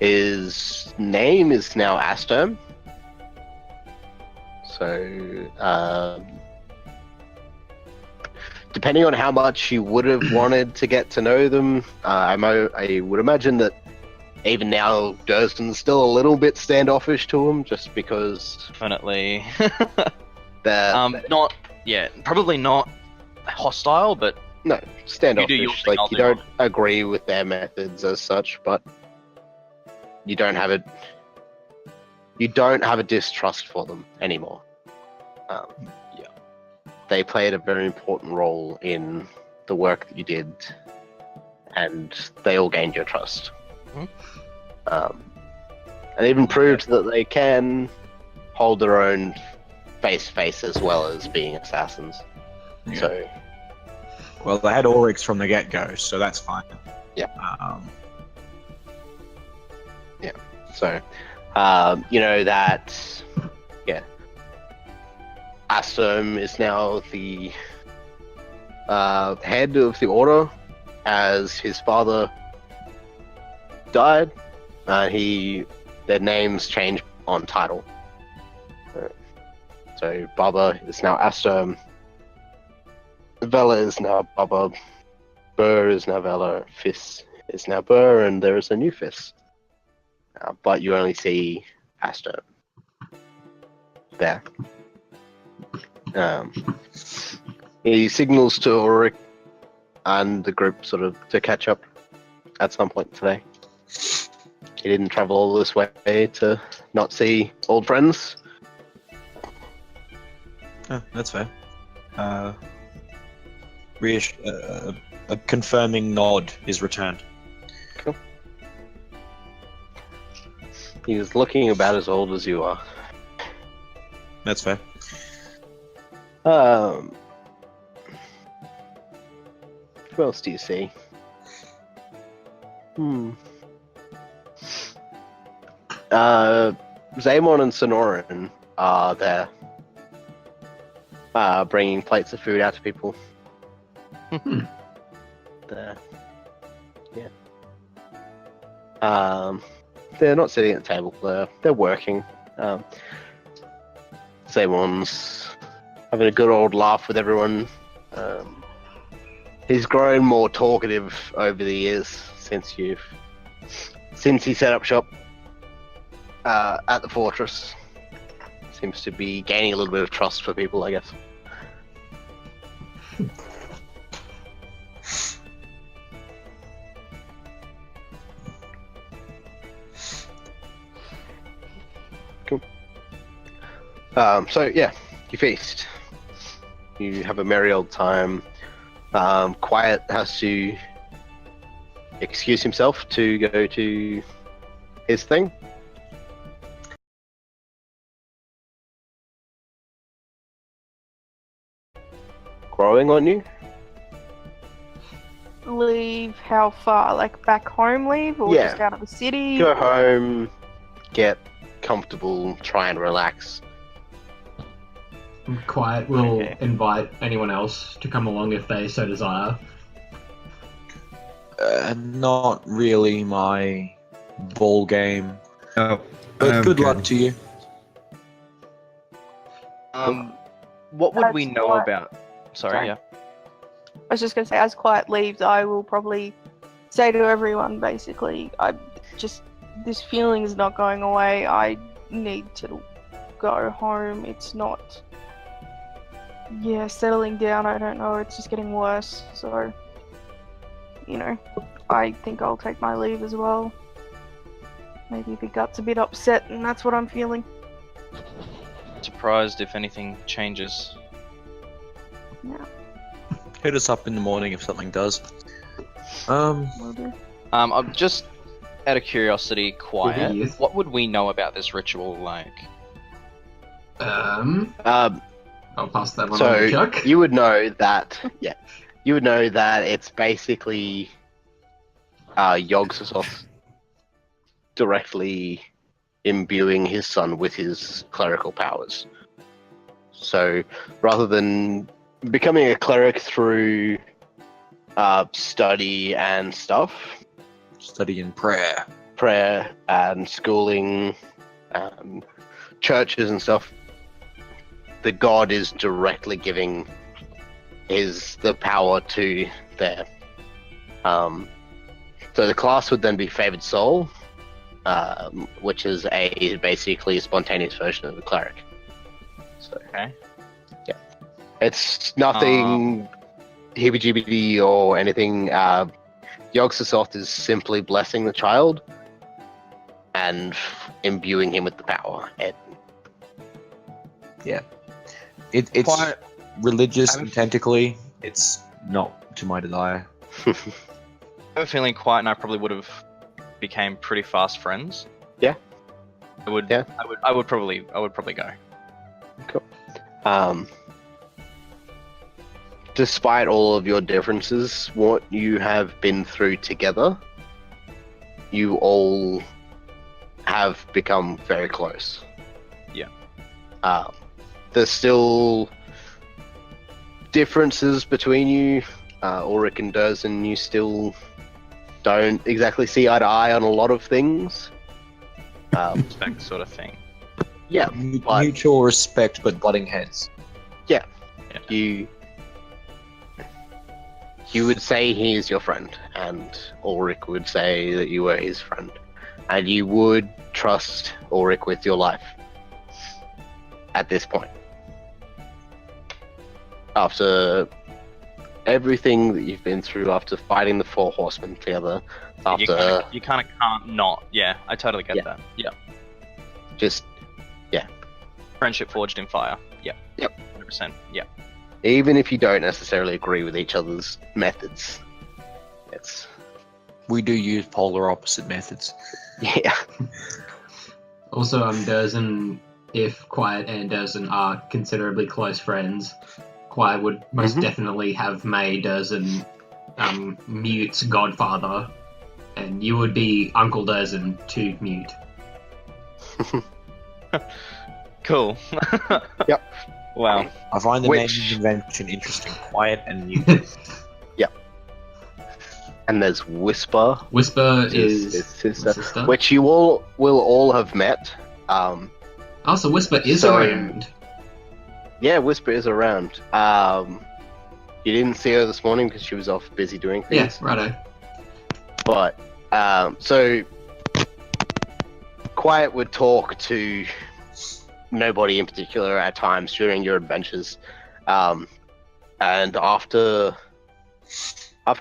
His name is now Astom. So, depending on how much you would have wanted to get to know them, I would imagine that even now Durston's still a little bit standoffish to him, just because Definitely. they're Probably not hostile, but no, standoffish. your thing, Like, I'll you do don't mine. agree with their methods as such, but you don't have a distrust for them anymore. They played a very important role in the work that you did, and they all gained your trust. And even proved that they can hold their own face to face as well as being assassins. Yeah. So, Well, they had Oryx from the get-go, so that's fine. Yeah. So, you know that, Astom is now the head of the order, as his father died. Their names changed on title. So Baba is now Astom, Vela is now Baba, Burr is now Vela, Fis is now Burr, and there is a new Fis. But you only see Astom there. He signals to Ulrich and the group sort of to catch up at some point today. He didn't travel all this way to not see old friends. oh, that's fair. A confirming nod is returned. Cool. He's looking about as old as you are. That's fair. Who else do you see? Zaymon and Sonoran are there, bringing plates of food out to people. There. Yeah. They're not sitting at the table. They're working. Zaymon's having a good old laugh with everyone. He's grown more talkative over the years since he set up shop at the fortress. Seems to be gaining a little bit of trust for people, I guess. Cool. So yeah, you feast. You have a merry old time. Quiet has to excuse himself to go to his thing. growing on you. Leave how far? Like back home leave or Yeah. just out of the city? Go home, get comfortable, try and relax. Quiet will Okay. invite anyone else to come along if they so desire. Not really my ball game. Oh, But good luck to you. What would we That's know why- about? Sorry, Sorry. yeah. I was just gonna say, as Quiet leaves, I will probably say to everyone, basically, this feeling is not going away. I need to go home. It's not, settling down. I don't know. It's just getting worse. So, I think I'll take my leave as well. Maybe the gut's a bit upset, and that's what I'm feeling. Surprised if anything changes. Hit us up in the morning if something does. Will do. I'm just out of curiosity, Quiet. Yes. What would we know about this ritual like? I'll pass that one on So to Chuck. you would know that, you would know that it's basically Yogg-Sothoth directly imbuing his son with his clerical powers. So rather than becoming a cleric through study and stuff, Study and prayer. prayer and schooling, churches and stuff, the god is directly giving the power to there. So the class would then be favored soul, which is basically a spontaneous version of the cleric. So Okay. it's nothing heebie-jeebie or anything. Yogg-Sothoth is simply blessing the child and imbuing him with the power. It's Quiet. religious I'm- and tentacly. It's not to my desire. I have a feeling Quiet and I probably would have became pretty fast friends. Yeah. I would. Yeah. I would probably go. Despite all of your differences, what you have been through together, you all have become very close. Yeah. There's still differences between you. Ulrich and Durzen, you still don't exactly see eye to eye on a lot of things. Respect sort of thing. Yeah, but Mutual respect, but butting heads. you would say he is your friend, and Ulrich would say that you were his friend, and you would trust Ulrich with your life at this point. After everything that you've been through, after fighting the Four Horsemen together, after You kind of can't not. Yeah, I totally get Yeah. that. Yeah. just Friendship forged in fire. Yeah. Yep. 100%. Yeah. even if you don't necessarily agree with each other's methods, it's We do use polar opposite methods. yeah. Also, Durzen, if Quiet and Durzen are considerably close friends, Quiet would most definitely have made Durzen Mute's godfather, and you would be Uncle Durzen to Mute. Cool. Yep. Wow. I find the Which- naming convention interesting. Quiet and mute. And there's Whisper, Whisper which is is his sister, sister. which you all will all have met. Oh, so Whisper is So- around. Yeah, Whisper is around. You didn't see her this morning because she was off busy doing Yeah, things. righto. But so Quiet would talk to nobody in particular at times during your adventures, and after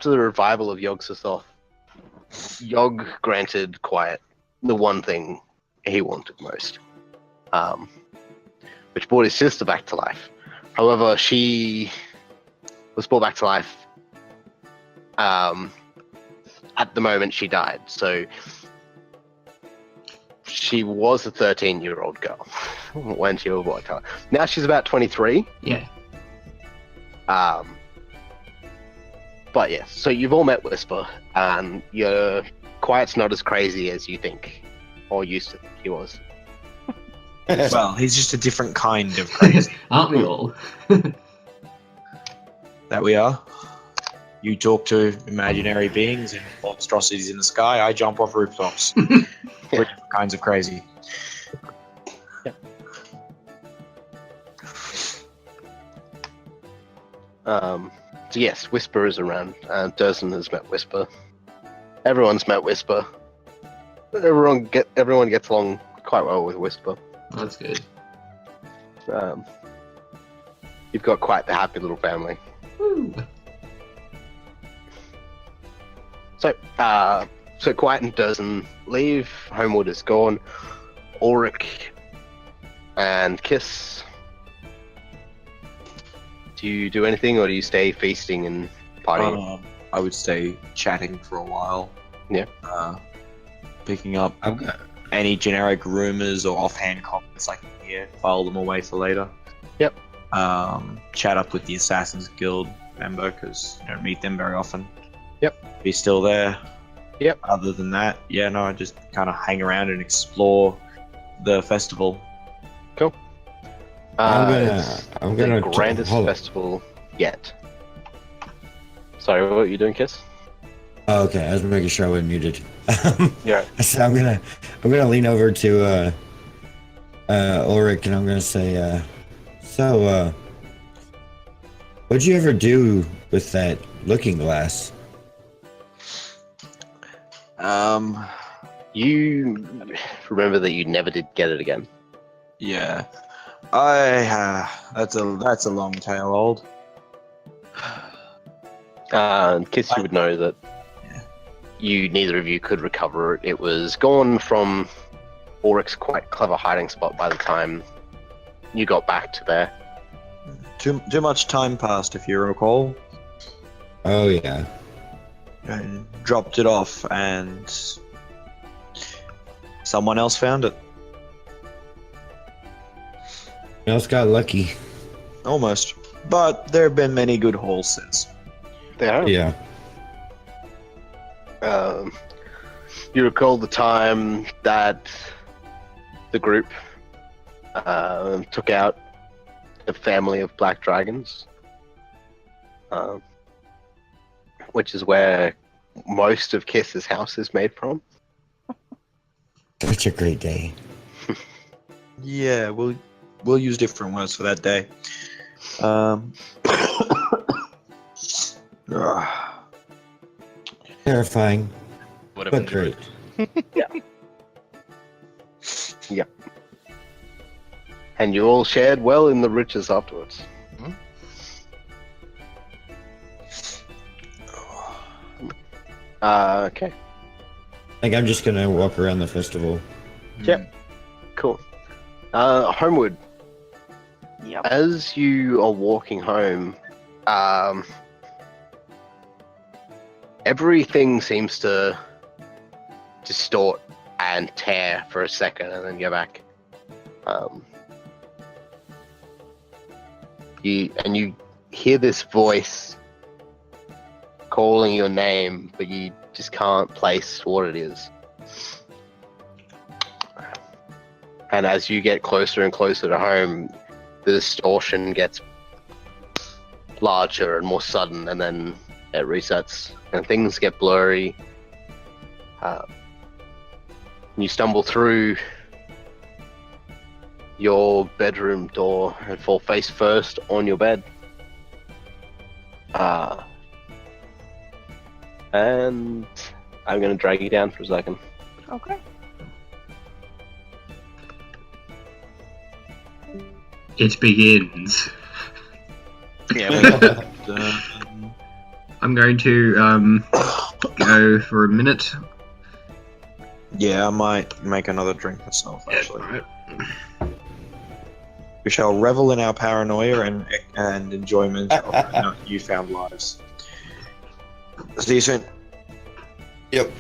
the revival of Yogg-Sothoth, Yogg granted Quiet the one thing he wanted most, which brought his sister back to life. However, she was brought back to life at the moment she died. So she was a 13-year-old girl when she was brought to life. Now she's about 23. Yeah. But yeah, so you've all met Whisper, and your Quiet's not as crazy as you think, or used to think he was. Well, he's just a different kind of crazy. Aren't we all? That we are. You talk to imaginary beings and monstrosities in the sky. I jump off rooftops. We're different kinds of crazy. So yes, Whisper is around. Durson has met Whisper. Everyone's met Whisper. Everyone gets along quite well with Whisper. That's good. You've got quite the happy little family. Woo. So Quiet and Durson leave. Homewood is gone. Ulrich and Kiss. Do you do anything, or do you stay feasting and partying? I would stay chatting for a while. Yeah. Picking up I've got, any generic rumors or offhand comments I can hear, file them away for later. Yep. Chat up with the Assassin's Guild member, because you don't meet them very often. Yep. Be still there. Yep. Other than that, yeah, no, I just kind of hang around and explore the festival. Cool. I'm gonna the grandest hold on. festival yet. Sorry, what are you doing, Kiss? Oh, okay, I was making sure I wasn't muted. Yeah. So I'm gonna lean over to Ulrich, and I'm gonna say, so what'd you ever do with that looking glass? You remember that you never did get it again. Yeah. That's a long tale, old. Kiss, you would know that neither of you could recover it. It was gone from Ulrich's quite clever hiding spot by the time you got back to there. Too much time passed, if you recall. Oh yeah. I dropped it off, and someone else found it. You else got lucky. Almost. But there have been many good hauls since. There. Yeah. You recall the time that the group took out a family of black dragons, which is where most of Kiss's house is made from. Such a great day. Yeah, we'll use different words for that day. Terrifying, Whatever. but great. And you all shared well in the riches afterwards. Okay, Like I'm just gonna walk around the festival. Yep. Cool. Homewood, Yep. as you are walking home, everything seems to distort and tear for a second and then go back. You hear this voice calling your name, but you just can't place what it is. And as you get closer and closer to home, the distortion gets larger and more sudden, and then it resets, and things get blurry. You stumble through your bedroom door and fall face first on your bed. And I'm going to drag you down for a second. Okay. It begins. Yeah. I'm going to go for a minute. Yeah, I might make another drink myself, actually. Right. We shall revel in our paranoia and enjoyment of our newfound lives. See you soon. Yep.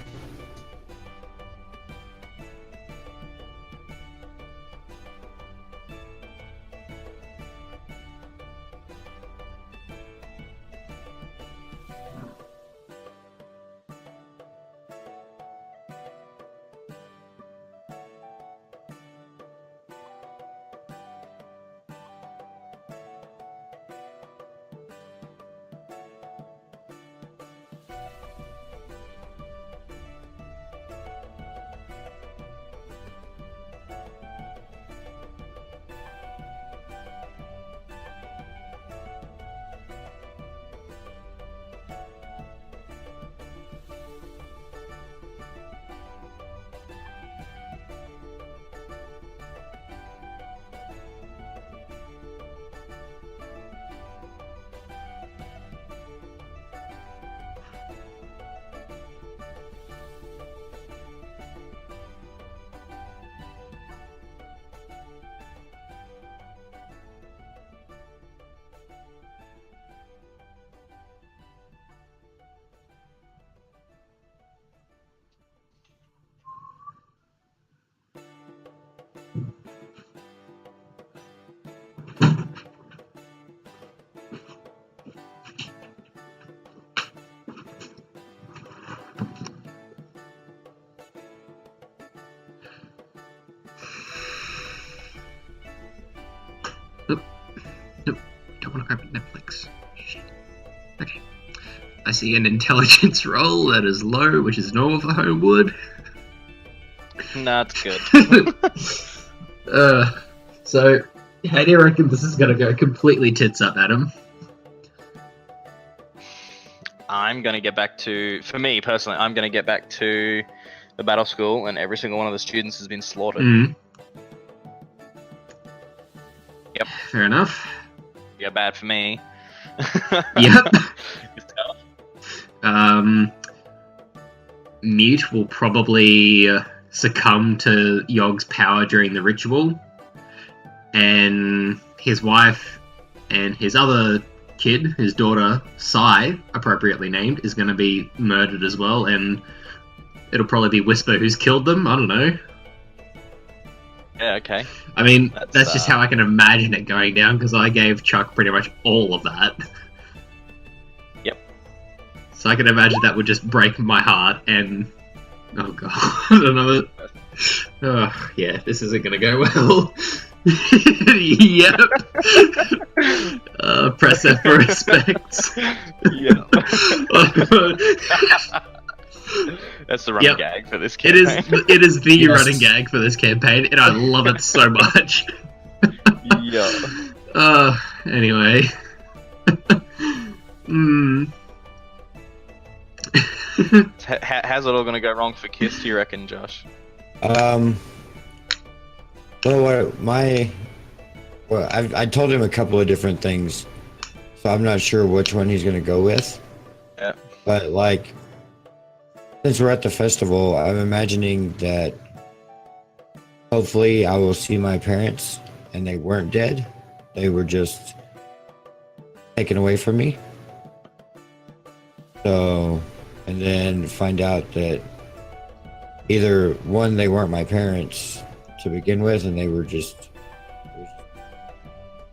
have Netflix. Shit. Okay. I see an intelligence roll that is low, which is normal for Homewood. Not good. So, how do you reckon this is gonna go completely tits up, Adam? I'm gonna get back to, for me personally, I'm gonna get back to the battle school, and every single one of the students has been slaughtered. Mm. Yep. Fair enough. Yeah, bad for me. Yep. It's tough. Mute will probably succumb to Yogg's power during the ritual, and his wife and his other kid, his daughter, Sai, appropriately named, is going to be murdered as well, and it'll probably be Whisper who's killed them. I don't know. Yeah, okay. I mean, That's, that's just how I can imagine it going down, because I gave Chuck pretty much all of that. Yep. So I can imagine that would just break my heart, and... Oh god, another... Oh, yeah, this isn't gonna go well. Yep. Press F for respect. Yeah. That's the running Yep. gag for this It campaign. is the Yes. running gag for this campaign, and I love it so much. Yeah. Anyway. How's it all gonna go wrong for Kiss, do you reckon, Josh? Well, I told him a couple of different things, so I'm not sure which one he's gonna go with. Yeah. But like, since we're at the festival, I'm imagining that hopefully I will see my parents, and they weren't dead; they were just taken away from me. So, and then find out that either one, they weren't my parents to begin with, and they were just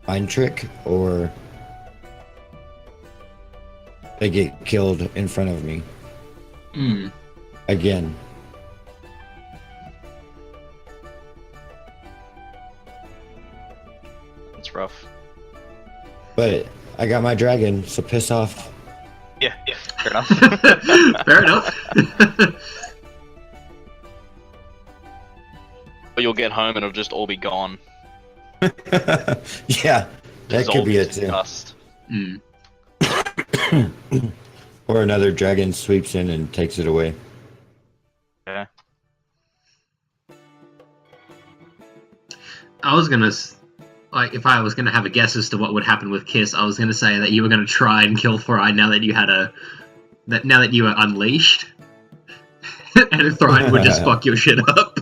mind trick, or they get killed in front of me again. It's rough. But I got my dragon, so piss off. Yeah, fair enough. Fair enough. But you'll get home and it'll just all be gone. Yeah, that could be it too. Dust. Or another dragon sweeps in and takes it away. Yeah. I was gonna, like, if I was gonna have a guess as to what would happen with Kiss, I was gonna say that you were gonna try and kill Thryne now that you had now that you were unleashed, and Thryne would just fuck your shit up.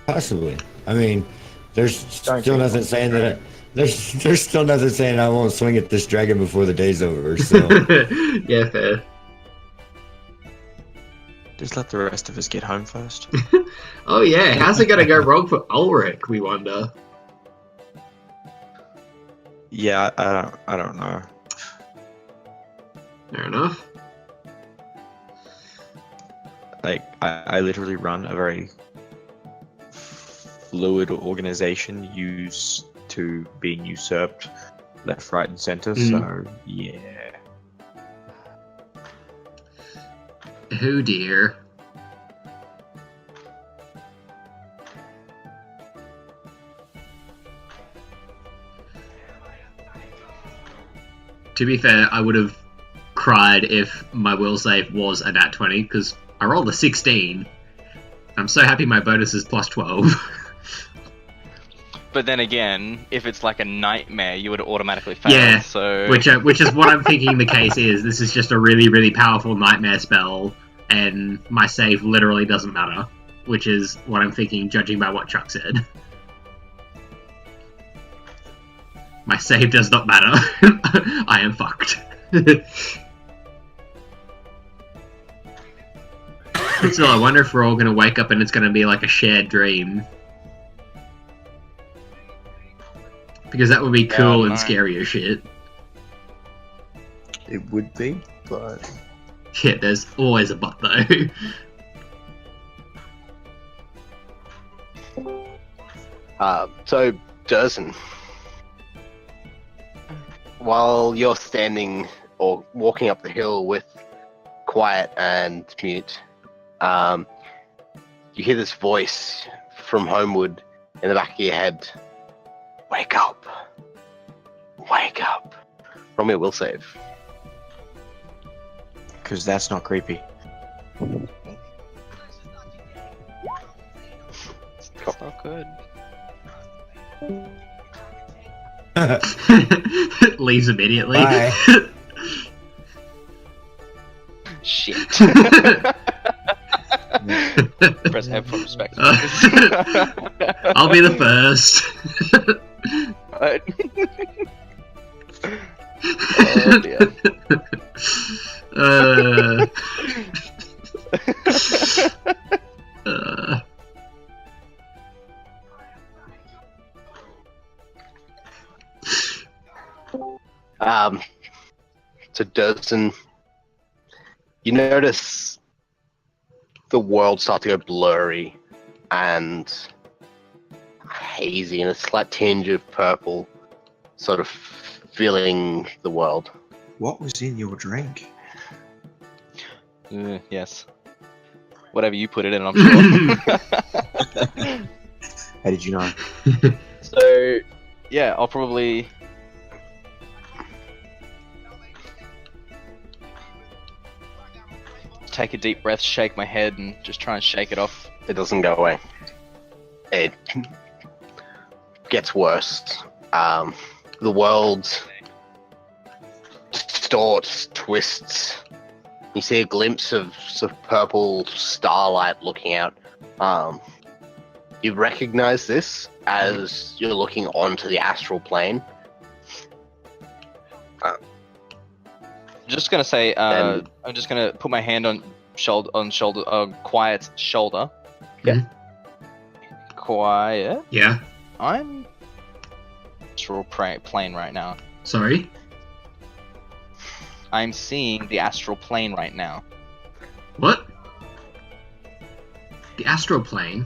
Possibly. I mean, there's still nothing saying that. There's still nothing saying I won't swing at this dragon before the day's over. So Yeah, fair. Just let the rest of us get home first. Oh yeah, how's it gonna go wrong for Ulrich, we wonder? Yeah, I don't know. Fair enough. Like, I literally run a very fluid organization used to being usurped left, right, and center. So yeah. Oh dear. To be fair, I would have cried if my will save was a nat 20, because I rolled a 16. I'm so happy my bonus is plus 12. But then again, if it's like a nightmare, you would automatically fail. Yeah, So which is what I'm thinking the case is. This is just a really, really powerful nightmare spell, and my save literally doesn't matter, which is what I'm thinking, judging by what Chuck said. My save does not matter. I am fucked. Still, I wonder if we're all going to wake up and it's going to be like a shared dream. Because that would be cool and no. scary as shit. It would be, but Shit, there's always a but though. So, Durson, while you're standing or walking up the hill with Quiet and Mute, you hear this voice from Homewood in the back of your head. Wake up. Wake up. Roll me a will save. Because that's not creepy. It's not good. Leaves immediately. Bye. Shit. Press F for respect. I'll be the first. Right. Oh dear. So Durson, you notice the world start to go blurry and hazy, and a slight tinge of purple sort of filling the world. What was in your drink? Yes. Whatever you put it in, I'm sure. How did you know? So, yeah, I'll probably... take a deep breath, shake my head, and just try and shake it off. It doesn't go away. It gets worse. The world distorts, twists. You see a glimpse of sort of purple starlight looking out. You recognize this as you're looking onto the astral plane. Just gonna say, I'm just gonna put my hand on Quiet's shoulder. Yeah. Quiet. Yeah. I'm astral plane right now. Sorry. I'm seeing the astral plane right now. What? The astral plane?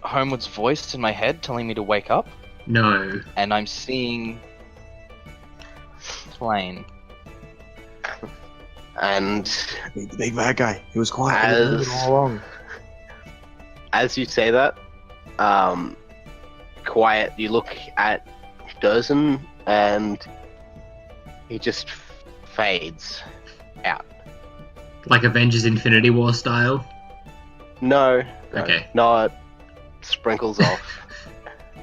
Homewood's voice in my head telling me to wake up, No. and I'm seeing plane. And The big bad guy. He was quiet. He was moving all along. as you say that, Quiet, you look at Durson and he just fades out. Like Avengers Infinity War style? No. Okay. Not sprinkles off.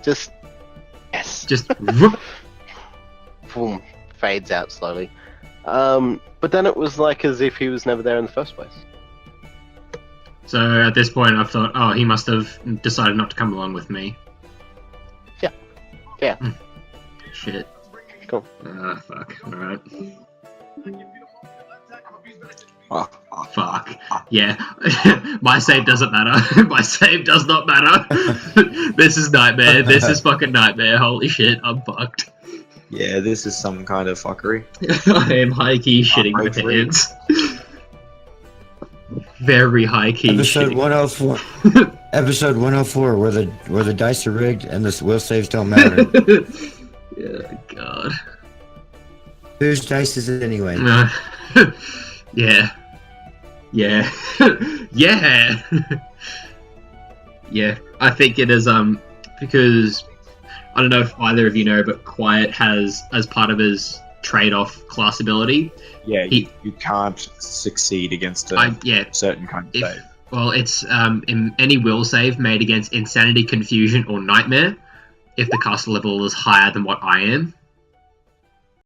Just yes. Just whoop. Boom, fades out slowly. But then it was like as if he was never there in the first place. So at this point I've thought, oh, he must have decided not to come along with me. Yeah. Yeah. Shit. Cool. Fuck. Alright. Oh, Fuck. Yeah. My save doesn't matter. My save does not matter. This is nightmare. This is fucking nightmare. Holy shit, I'm fucked. yeah, this is some kind of fuckery. I am high-key shitting my Breakthrough. pants. Very high-key Episode shitting. 104. Episode 104, where the dice are rigged and the will saves don't matter. Yeah, God. Whose dice is it anyway? Yeah. Yeah. Yeah. Yeah. I think it is because I don't know if either of you know, but Quiet has, as part of his trade-off class ability. Yeah, He- you can't succeed against a Yeah. certain kind of If, save. well, it's in any will save made against Insanity, Confusion, or Nightmare. If the caster level is higher than what I am,